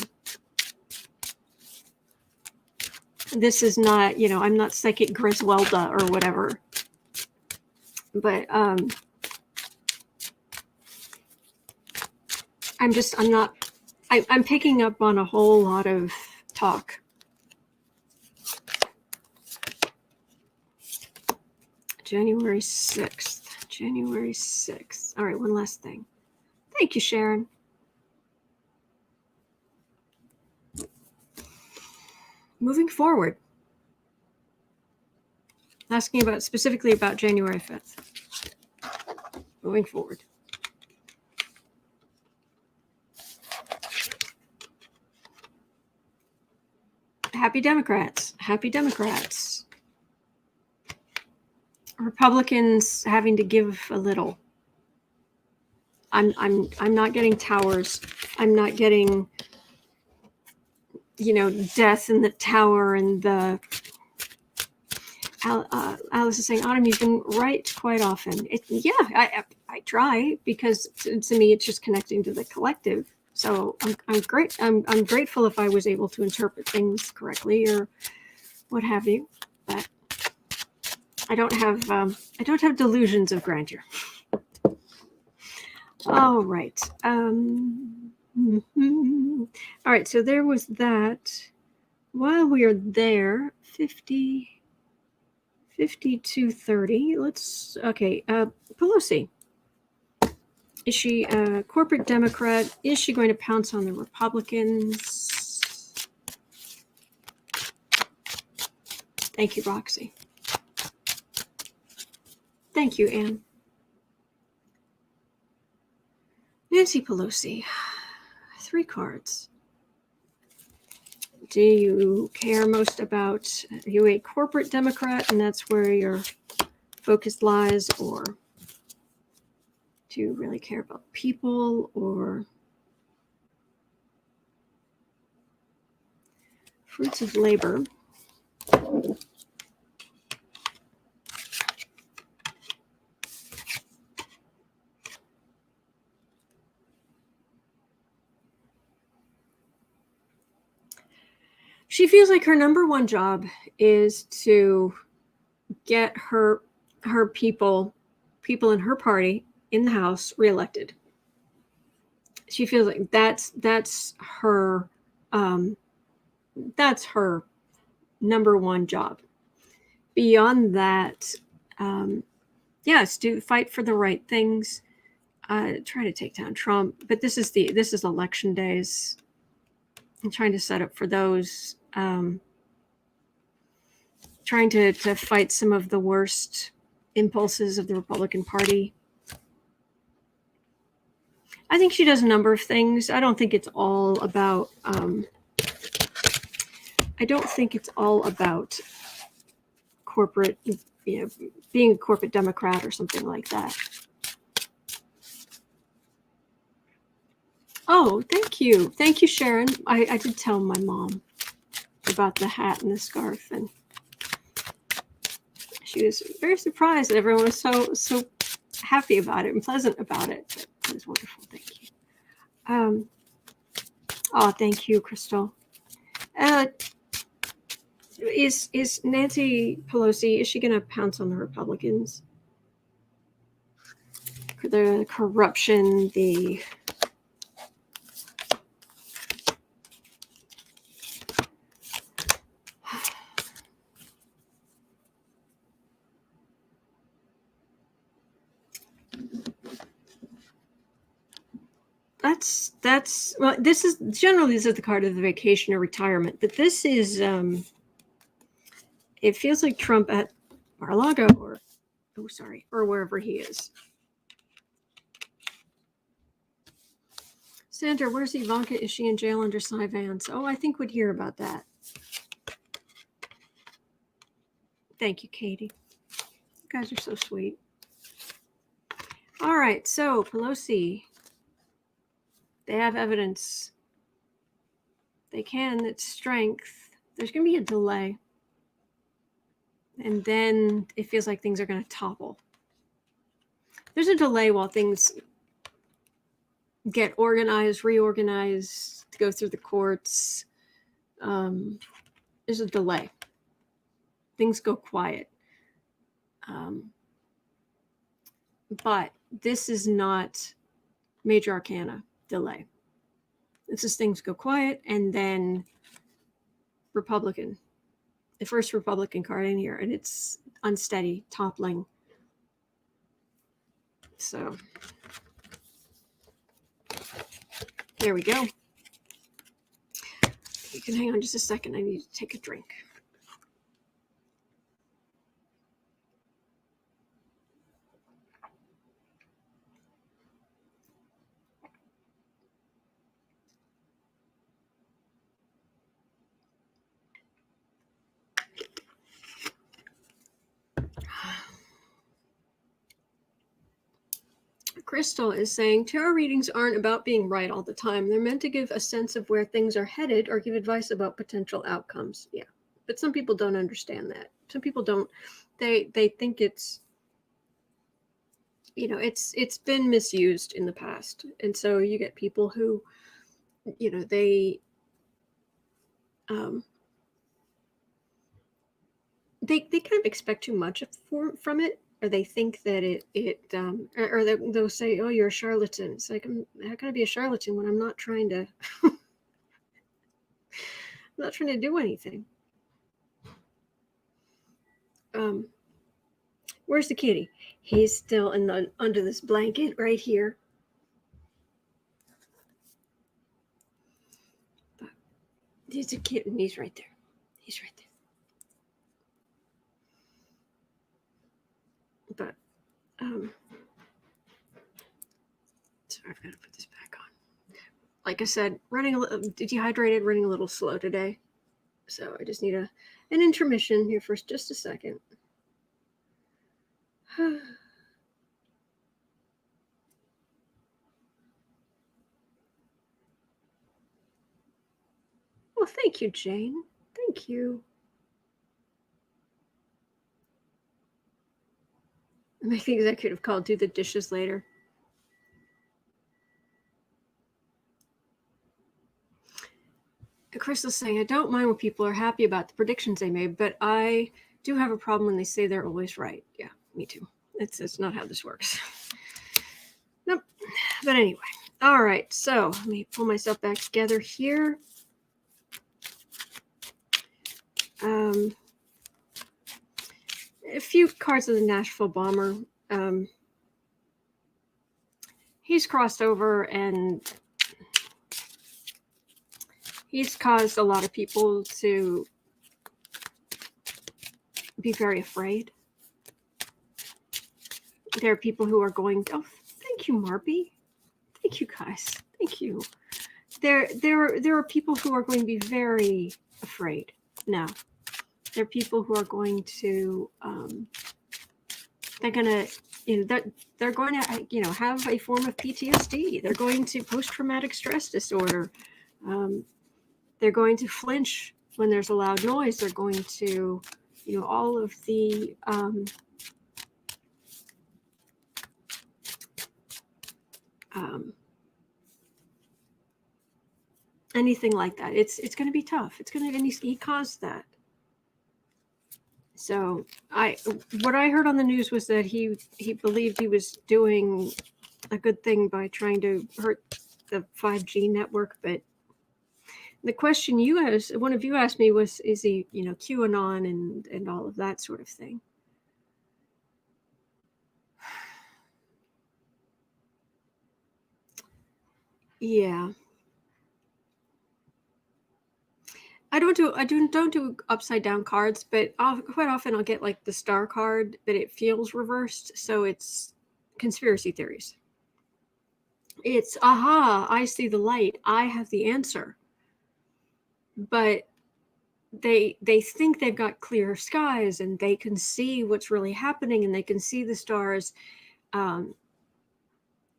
not psychic Griswelda or whatever. But I'm picking up on a whole lot of talk. January 6th. All right, one last thing. Thank you, Sharon. Moving forward. Asking specifically about January 5th. Moving forward. Happy Democrats. Happy Democrats. Republicans having to give a little. I'm not getting towers. I'm not getting, death in the tower and the. Alice is saying, Autumn, you've been right quite often. I try, because to me it's just connecting to the collective. So I'm great. I'm grateful if I was able to interpret things correctly or what have you. But I don't have delusions of grandeur. All right. All right. So there was that. While we are there, 5230. Pelosi. Is she a corporate Democrat? Is she going to pounce on the Republicans? Thank you, Roxy. Thank you, Anne. Nancy Pelosi. 3 cards. Do you care most about, are you a corporate Democrat and that's where your focus lies, or do you really care about people, or fruits of labor? She feels like her number one job is to get her people in her party in the House reelected. She feels like that's her number one job. Beyond that, yes, do fight for the right things. Try to take down Trump, but this is election days. I'm trying to set up for those. Trying to fight some of the worst impulses of the Republican Party. I think she does a number of things. I don't think it's all about. Corporate, being a corporate Democrat or something like that. Oh, thank you, Sharon. I did tell my mom about the hat and the scarf, and she was very surprised that everyone was so happy about it and pleasant about it. It was wonderful. Thank you. Thank you, Crystal. Is Nancy Pelosi, is she going to pounce on the Republicans? The corruption, the That's well, this is the card of the vacation or retirement, but this is it feels like Trump at Mar-a-Lago or wherever he is. Sandra, where's Ivanka? Is she in jail under Cy Vance? Oh, I think we'd hear about that. Thank you, Katie. You guys are so sweet. All right, so Pelosi, they have evidence. They can, it's strength. There's going to be a delay. And then it feels like things are going to topple. There's a delay while things get organized, reorganized, to go through the courts. There's a delay. Things go quiet. But this is not major arcana delay. This is things go quiet, and then Republican. The first Republican card in here, and it's unsteady, toppling. So there we go. You can hang on just a second. I need to take a drink. Crystal is saying tarot readings aren't about being right all the time. They're meant to give a sense of where things are headed or give advice about potential outcomes. Yeah, but some people don't understand that. Some people don't. They think it's, you know, it's been misused in the past, and so you get people who, you know, they kind of expect too much from it. Or they think that or they'll say, "Oh, you're a charlatan." It's like, how can I be a charlatan when I'm not trying to, do anything? Where's the kitty? He's still under this blanket right here. But he's a kitten. He's right there. He's right there. But so I've got to put this back on. Like I said, dehydrated, running a little slow today. So I just need an intermission here for just a second. Well, thank you, Jane. Thank you. Make the executive call, do the dishes later. Crystal's saying, I don't mind when people are happy about the predictions they made, but I do have a problem when they say they're always right. Yeah, me too. It's not how this works. Nope. But anyway. All right. So let me pull myself back together here. A few cards of the Nashville Bomber. He's crossed over and he's caused a lot of people to be very afraid. There are people who are going, oh, thank you, Marby. Thank you, guys. Thank you. There are people who are going to be very afraid now. There are people who are going to, they're going to, they're going to, have a form of PTSD. They're going to post-traumatic stress disorder. They're going to flinch when there's a loud noise. They're going to, all of the, anything like that. It's going to be tough. It's going to, and he caused that. So what I heard on the news was that he believed he was doing a good thing by trying to hurt the 5G network. But the question one of you asked me was, is he, QAnon and all of that sort of thing? Yeah. I don't do upside down cards, but quite often I'll get like the star card, but it feels reversed, so it's conspiracy theories. It's aha, I see the light, I have the answer. But they think they've got clear skies and they can see what's really happening and they can see the stars. Um,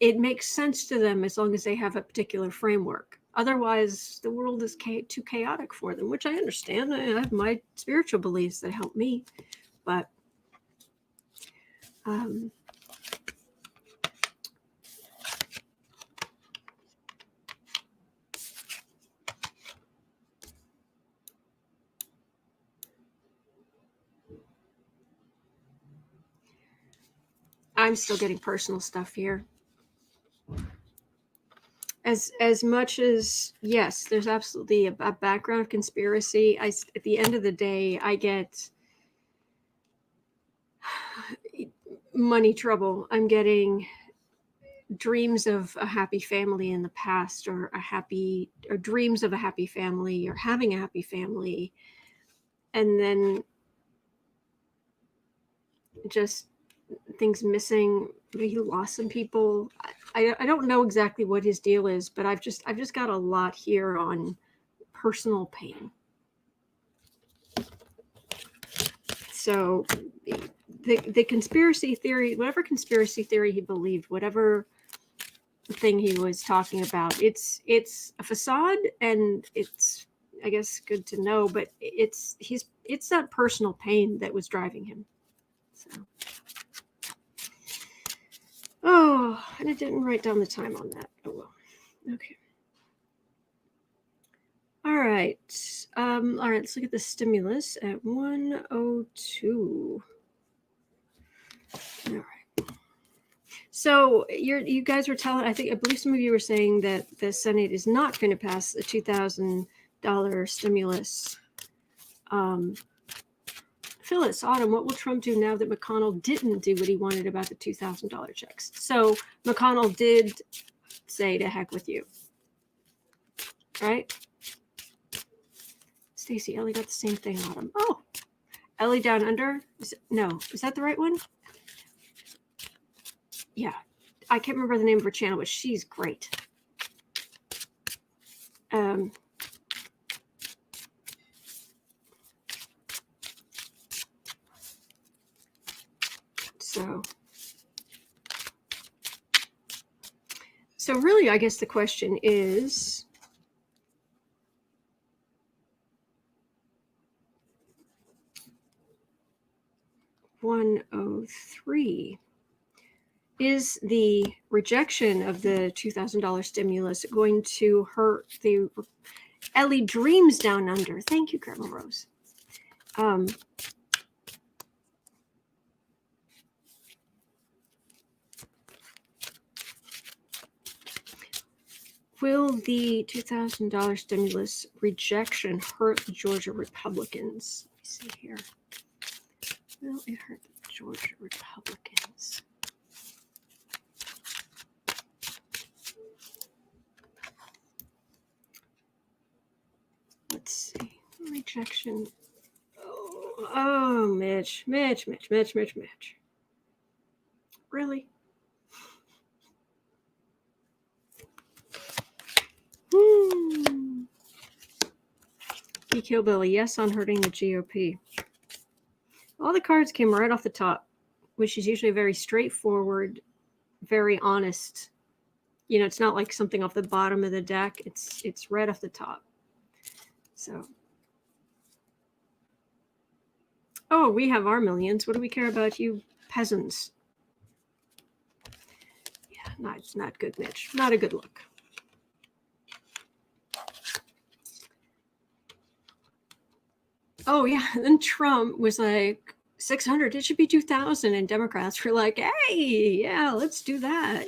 it makes sense to them as long as they have a particular framework. Otherwise, the world is too chaotic for them, which I understand. I have my spiritual beliefs that help me, but um, I'm still getting personal stuff here. As much as, yes, there's absolutely a background of conspiracy, at the end of the day, I get money trouble. I'm getting dreams of a happy family in the past, or dreams of a happy family, or having a happy family, and then just things missing. He lost some people. I don't know exactly what his deal is, but I've just got a lot here on personal pain. So the conspiracy theory, whatever conspiracy theory he believed, whatever thing he was talking about, it's a facade, and it's, I guess, good to know, but it's that personal pain that was driving him. So, oh, and I didn't write down the time on that. Oh well. Okay. All right. All right, let's look at the stimulus at 102. All right. So you guys were telling, I believe some of you were saying that the Senate is not going to pass a $2,000 stimulus. Phyllis, Autumn, what will Trump do now that McConnell didn't do what he wanted about the $2,000 checks? So McConnell did say to heck with you, right? Stacy, Ellie got the same thing, Autumn. Oh, Ellie Down Under? Is that the right one? Yeah, I can't remember the name of her channel, but she's great. So really, I guess the question is, $103. Is the rejection of the $2,000 stimulus going to hurt the Ellie Dreams Down Under? Thank you, Grandma Rose. Will the $2,000 stimulus rejection hurt the Georgia Republicans? Let me see here. Will it hurt the Georgia Republicans? Let's see. Rejection. Oh, Mitch. Really? Be Killbilly, yes on hurting the GOP. All the cards came right off the top, which is usually very straightforward, very honest. You know, it's not like something off the bottom of the deck. It's right off the top. So, oh, we have our millions. What do we care about you peasants? Yeah, it's not good, Mitch. Not a good look. Oh yeah, then Trump was like 600. It should be 2,000, and Democrats were like, "Hey, yeah, let's do that."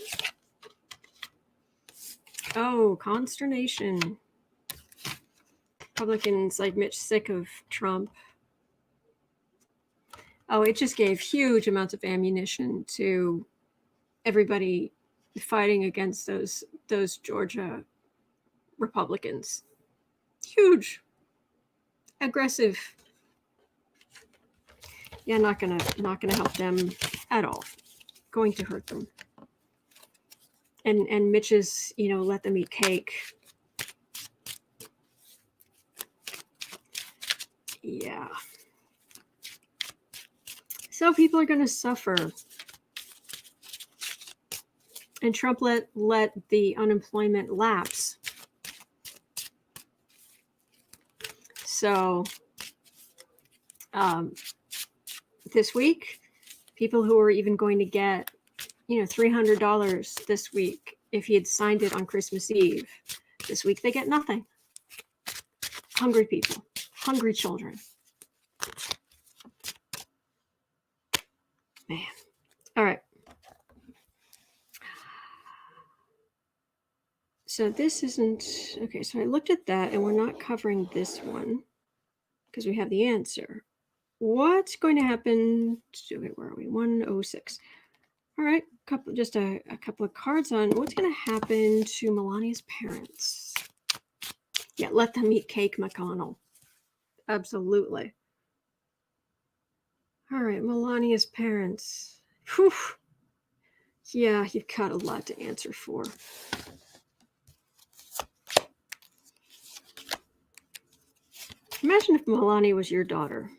Oh, consternation. Republicans like Mitch sick of Trump. Oh, it just gave huge amounts of ammunition to everybody fighting against those Georgia Republicans. Huge, aggressive. Yeah, not gonna help them at all. Going to hurt them. And Mitch's, let them eat cake. Yeah. So people are going to suffer. And Trump let the unemployment lapse. So this week, people who are even going to get, $300 this week, if he had signed it on Christmas Eve, this week they get nothing. Hungry people, hungry children. Man. All right. So this isn't, okay, so I looked at that and we're not covering this one because we have the answer. What's going to happen? Okay, where are we? 106. All right, just a couple of cards on what's going to happen to Melania's parents. Yeah, let them eat cake, McConnell. Absolutely. All right, Melania's parents. Whew. Yeah, you've got a lot to answer for. Imagine if Melania was your daughter.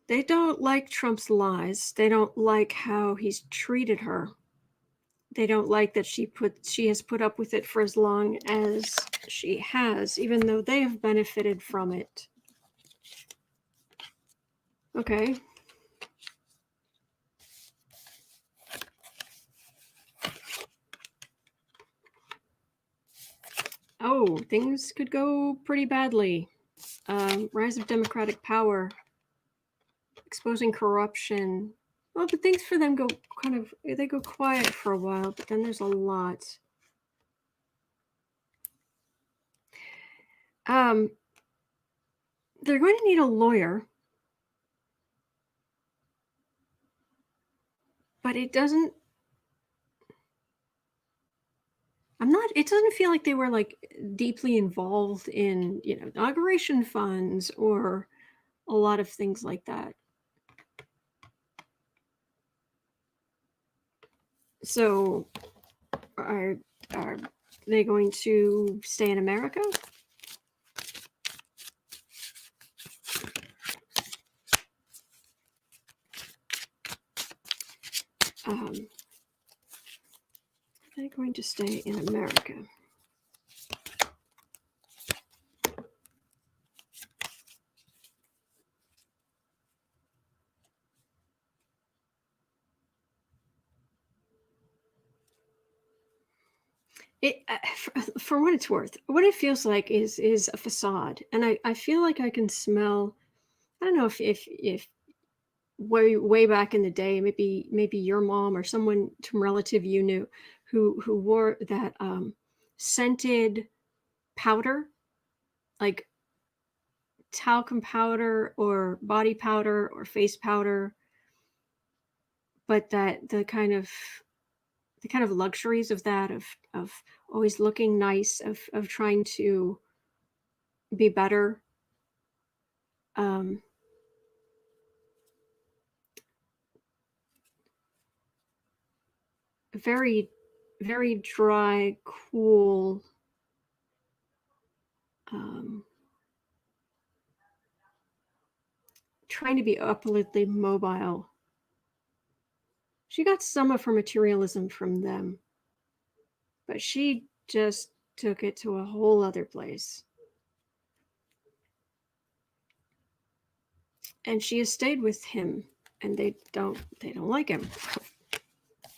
They don't like Trump's lies. They don't like how he's treated her. They don't like that she has put up with it for as long as she has, even though they have benefited from it. Okay. Oh, things could go pretty badly. Rise of democratic power, exposing corruption. Well, but things for them they go quiet for a while, but then there's a lot. They're going to need a lawyer, but it doesn't feel like they were like deeply involved in, inauguration funds or a lot of things like that. So are they going to stay in America? They're going to stay in America. It, for what it's worth, what it feels like is a facade, and I feel like I can smell. I don't know if way back in the day, maybe your mom or some relative you knew who wore that scented powder, like talcum powder or body powder or face powder, but that the kind of luxuries of that, of always looking nice, of trying to be better. Very, very dry, cool, trying to be upwardly mobile. She got some of her materialism from them, but she just took it to a whole other place. And she has stayed with him, and they don't like him.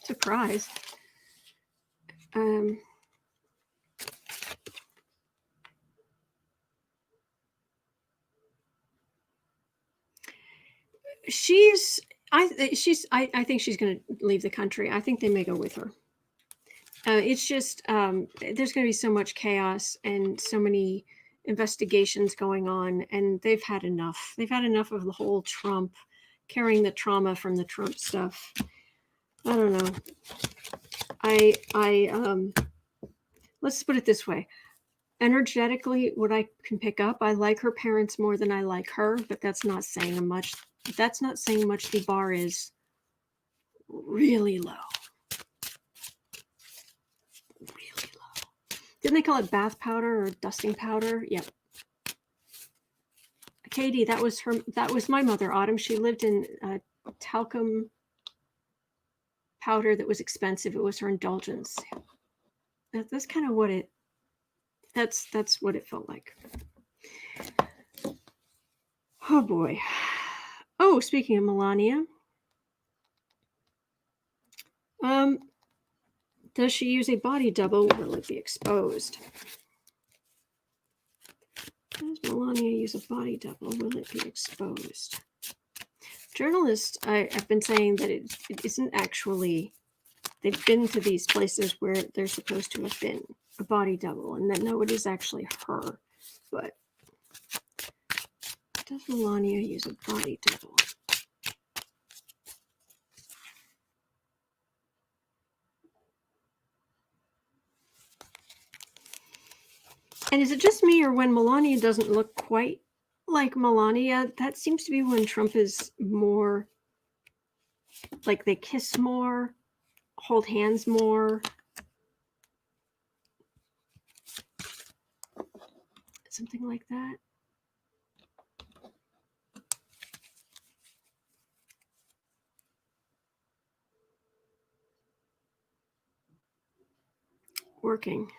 Surprise. I think she's going to leave the country. I think they may go with her. It's just there's going to be so much chaos and so many investigations going on, and they've had enough. They've had enough of the whole Trump carrying the trauma from the Trump stuff. I don't know. Let's put it this way. Energetically, what I can pick up, I like her parents more than I like her, but that's not saying much. That's not saying much. The bar is really low. Really low. Didn't they call it bath powder or dusting powder? Yep. Katie, that was her. That was my mother, Autumn. She lived in talcum powder that was expensive. It was her indulgence. That's kind of what it. That's what it felt like. Oh boy. Oh, speaking of Melania, does she use a body double? Will it be exposed? Does Melania use a body double? Will it be exposed? Journalists, I've been saying that it isn't actually. They've been to these places where they're supposed to have been a body double, and that no, it is actually her. But does Melania use a body double? And is it just me, or when Melania doesn't look quite like Melania, that seems to be when Trump is more like they kiss more, hold hands more. Something like that. Working.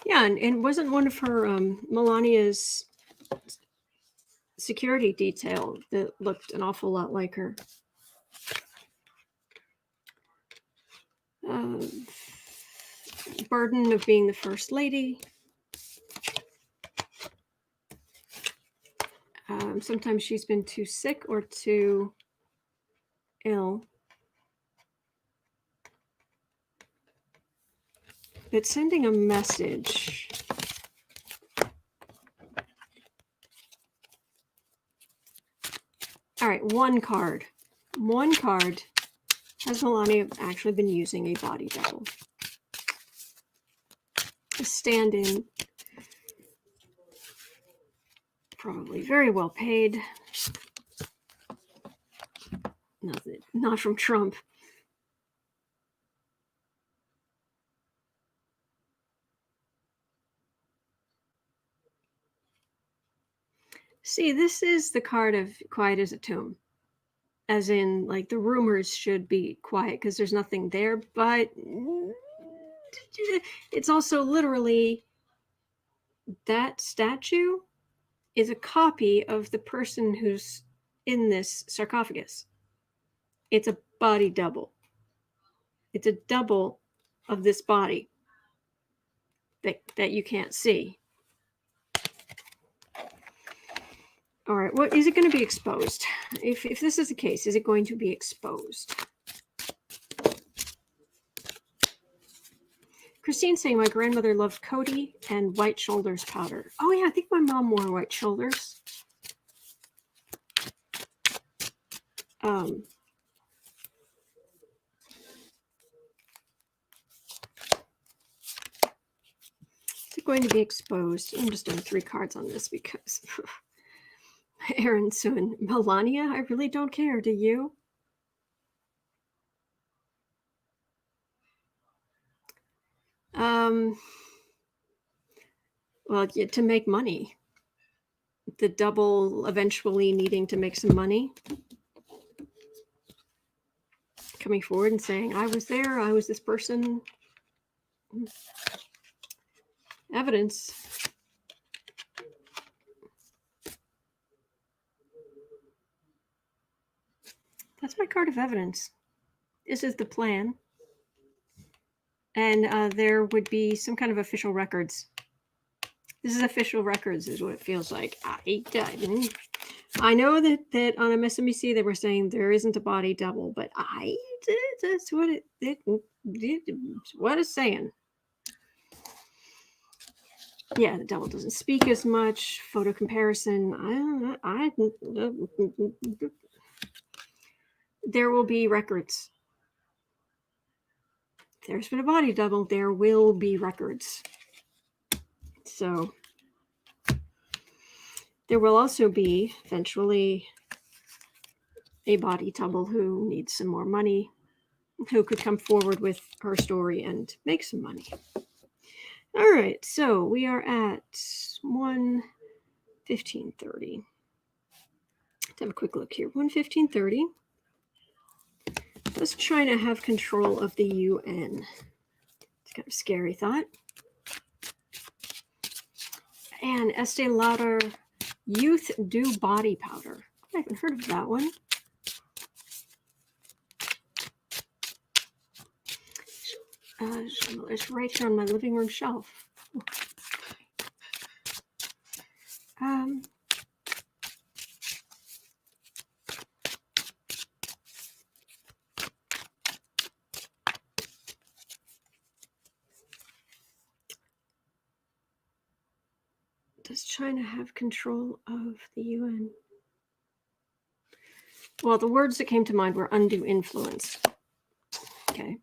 Yeah, and wasn't one of her Melania's security detail that looked an awful lot like her. Burden of being the first lady. Sometimes she's been too sick or too ill. It's sending a message. All right, one card. One card. Has Melania actually been using a body double? A stand-in. Probably very well paid. Not from Trump. See, this is the card of quiet as a tomb. As in, like, the rumors should be quiet because there's nothing there, but it's also literally that statue is a copy of the person who's in this sarcophagus. It's a body double. It's a double of this body that you can't see. All right, what is it going to be exposed? If this is the case, is it going to be exposed? Christine's saying my grandmother loved Coty and white shoulders powder. Oh yeah, I think my mom wore white shoulders. Is it going to be exposed? I'm just doing 3 cards on this because Aaron soon. Melania, I really don't care. Do you? Well, yeah, to make money. The double eventually needing to make some money. Coming forward and saying, I was there, I was this person. Evidence. That's my card of evidence. This is the plan. And there would be some kind of official records. This is official records is what it feels like. I know that on MSNBC they were saying there isn't a body double, but I That's what what it's saying. Yeah, the devil doesn't speak as much. Photo comparison. There will be records. If there's been a body double, there will be records. So there will also be eventually a body double who needs some more money, who could come forward with her story and make some money. All right, so we are at 1:15:30. Let's have a quick look here. 1:15:30. Does China have control of the UN? It's kind of a scary thought. And Estee Lauder Youth Do Body Powder. I haven't heard of that one. It's right here on my living room shelf. Does China have control of the UN? Well, the words that came to mind were undue influence. Okay.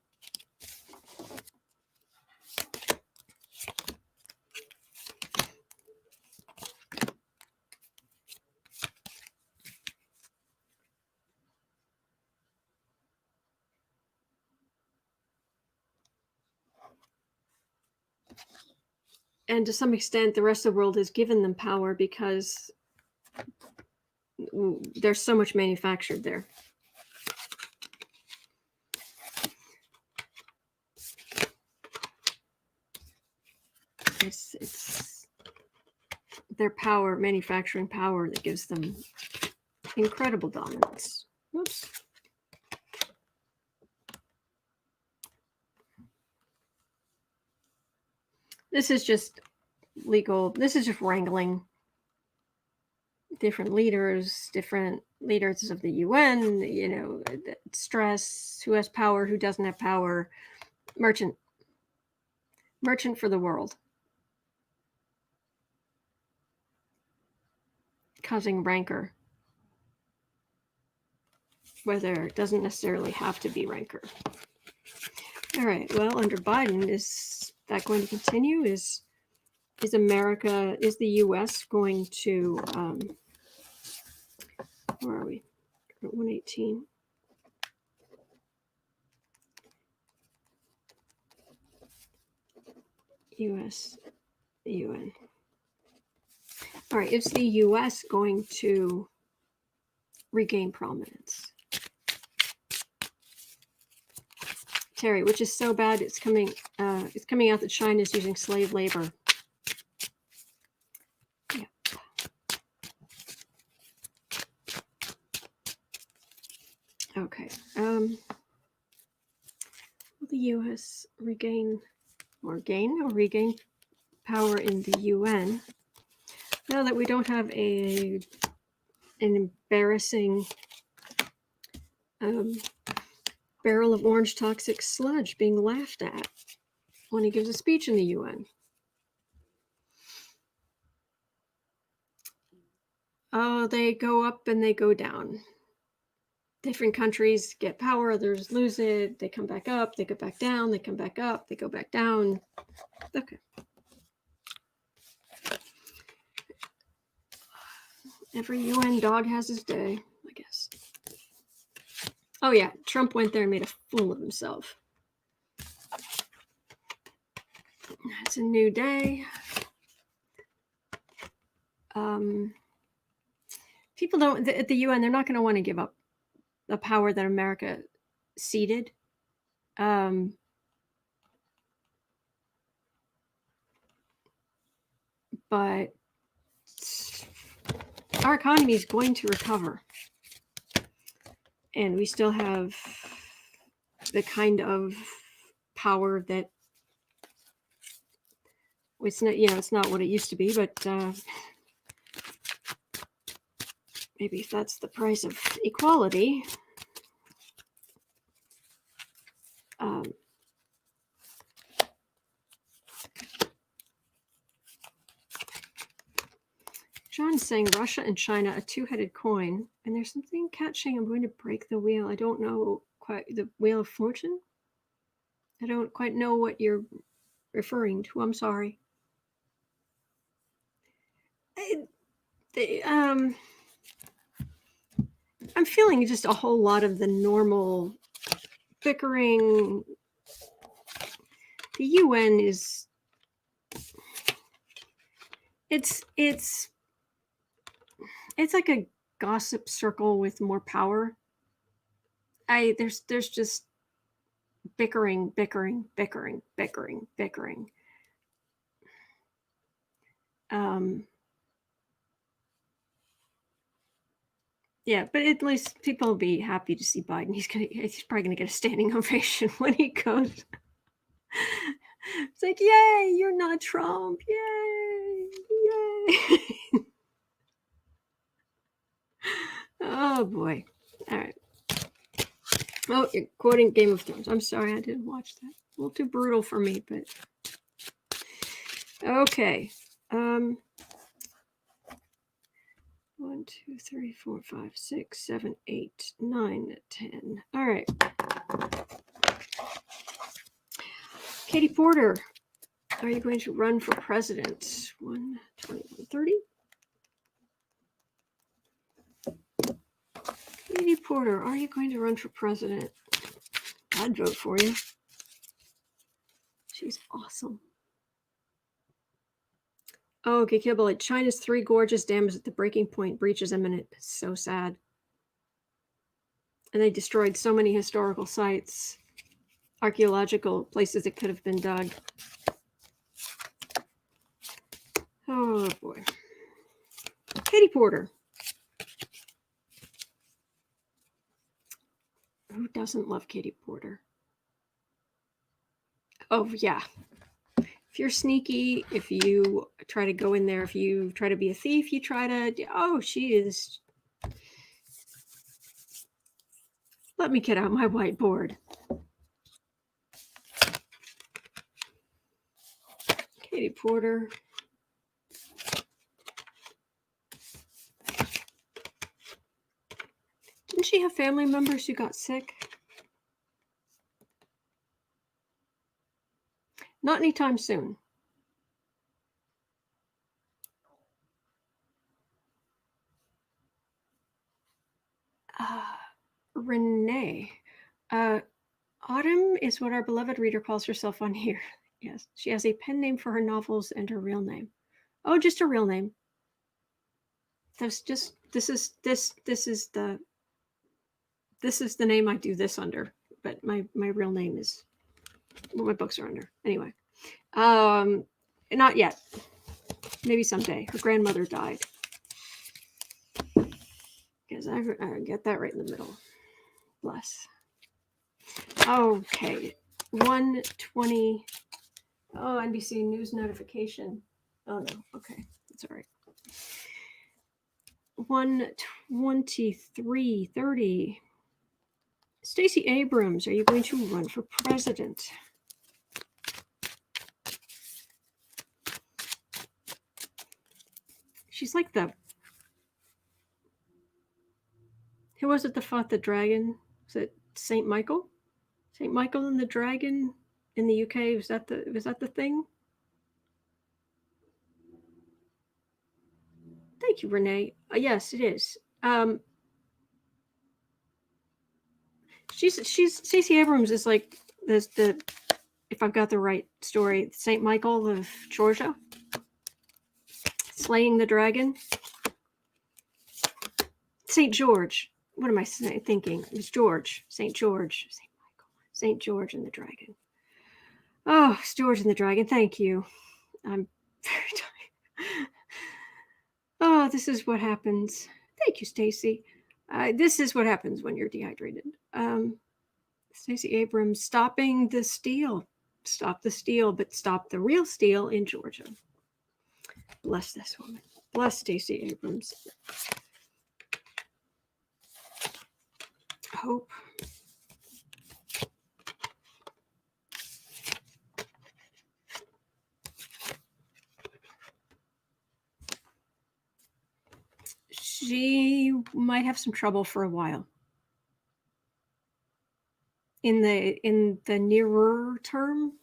And to some extent, the rest of the world has given them power because there's so much manufactured there. It's their power, manufacturing power, that gives them incredible dominance. Whoops. This is just legal. This is just wrangling different leaders of the UN, you know, stress, who has power, who doesn't have power, merchant for the world, causing rancor, whether it doesn't necessarily have to be rancor. All right, well, under Biden, is that going to continue? Is the US going to, where are we? 118. US, UN. All right, is the US going to regain prominence? Terry, which is so bad, it's coming out that China is using slave labor. Yeah. Okay. Will the US regain power in the UN now that we don't have an embarrassing barrel of orange toxic sludge being laughed at when he gives a speech in the UN? Oh, they go up and they go down. Different countries get power, others lose it. They come back up, they go back down, they come back up, they go back down. Okay. Every UN dog has his day, I guess. Oh yeah, Trump went there and made a fool of himself. It's a new day. People don't, at the UN, they're not going to want to give up the power that America ceded. But our economy is going to recover. And we still have the kind of power that it's not, it's not what it used to be, but maybe if that's the price of equality, John's saying Russia and China, a two-headed coin. And there's something catching. I'm going to break the wheel. I don't know quite the Wheel of Fortune. I don't quite know what you're referring to. I'm sorry. I'm feeling just a whole lot of the normal bickering. The UN is it's like a gossip circle with more power. There's just bickering. Yeah, but at least people will be happy to see Biden. He's probably gonna get a standing ovation when he goes. It's like, yay, you're not Trump. Yay. Oh boy. All right. Oh, you're quoting Game of Thrones. I'm sorry, I didn't watch that. A little too brutal for me, but okay. 1, 2, 3, 4, 5, 6, 7, 8, 9, 10. All right. Katie Porter, are you going to run for president? 1, 21, 30. Katie Porter, are you going to run for president? I'd vote for you. She's awesome. Oh, okay, Kibble. China's 3 gorgeous dams at the breaking point. Breach is imminent. So sad. And they destroyed so many historical sites, archaeological places that could have been dug. Oh boy. Katie Porter. Who doesn't love Katie Porter? Oh yeah. If you're sneaky, if you try to go in there, if you try to be a thief, you try to, oh, she is. Let me get out my whiteboard. Katie Porter. Didn't she have family members who got sick? Not anytime soon. Renee. Autumn is what our beloved reader calls herself on here. Yes, she has a pen name for her novels and her real name. Oh, just her real name. This is the name I do this under, but my real name is what my books are under. Anyway, not yet. Maybe someday. Her grandmother died. Because I get that right in the middle. Bless. Okay, 1:20. Oh, NBC News notification. Oh no. Okay, that's all right. 1:23:30. Stacy Abrams, are you going to run for president? She's like the. Who was it that fought the dragon? Was it Saint Michael? Saint Michael and the dragon in the UK. Was that the thing? Thank you, Renee. Yes, it is. She's Stacey Abrams is like the if I've got the right story, Saint Michael of Georgia, slaying the dragon. Saint George. What am I thinking? It was George. Saint George. Saint Michael. Saint George and the dragon. Oh, it's George and the dragon. Thank you. I'm very tired. Oh, this is what happens. Thank you, Stacy. This is what happens when you're dehydrated. Stacey Abrams stopping the steal. Stop the steal, but stop the real steal in Georgia. Bless this woman. Bless Stacey Abrams. Hope. she might have some trouble for a while. In the nearer term,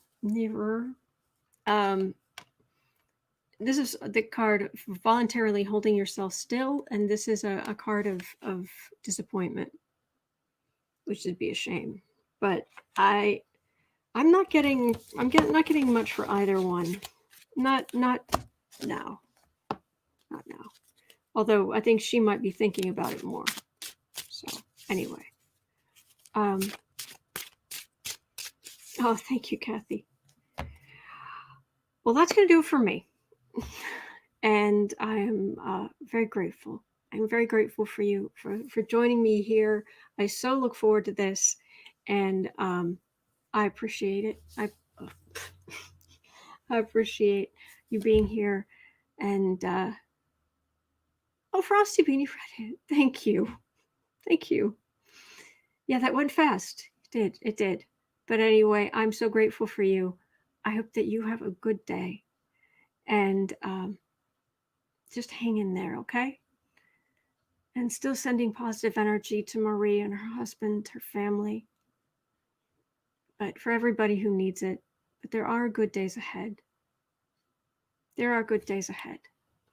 this is the card of voluntarily holding yourself still, and this is a card of disappointment, which would be a shame. But I'm not getting much for either one. Not now. Not now. Although I think she might be thinking about it more. So anyway. Oh, thank you, Kathy. Well, that's going to do it for me. And I am very grateful. I'm very grateful for you for joining me here. I so look forward to this, and I appreciate it. I appreciate you being here. And oh, Frosty Beanie Fred, thank you. Yeah, that went fast. It did. But anyway, I'm so grateful for you. I hope that you have a good day, and just hang in there, okay? And still sending positive energy to Marie and her husband, her family, but for everybody who needs it. But there are good days ahead.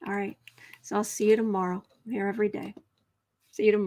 All right. So I'll see you tomorrow. I'm here every day. See you tomorrow.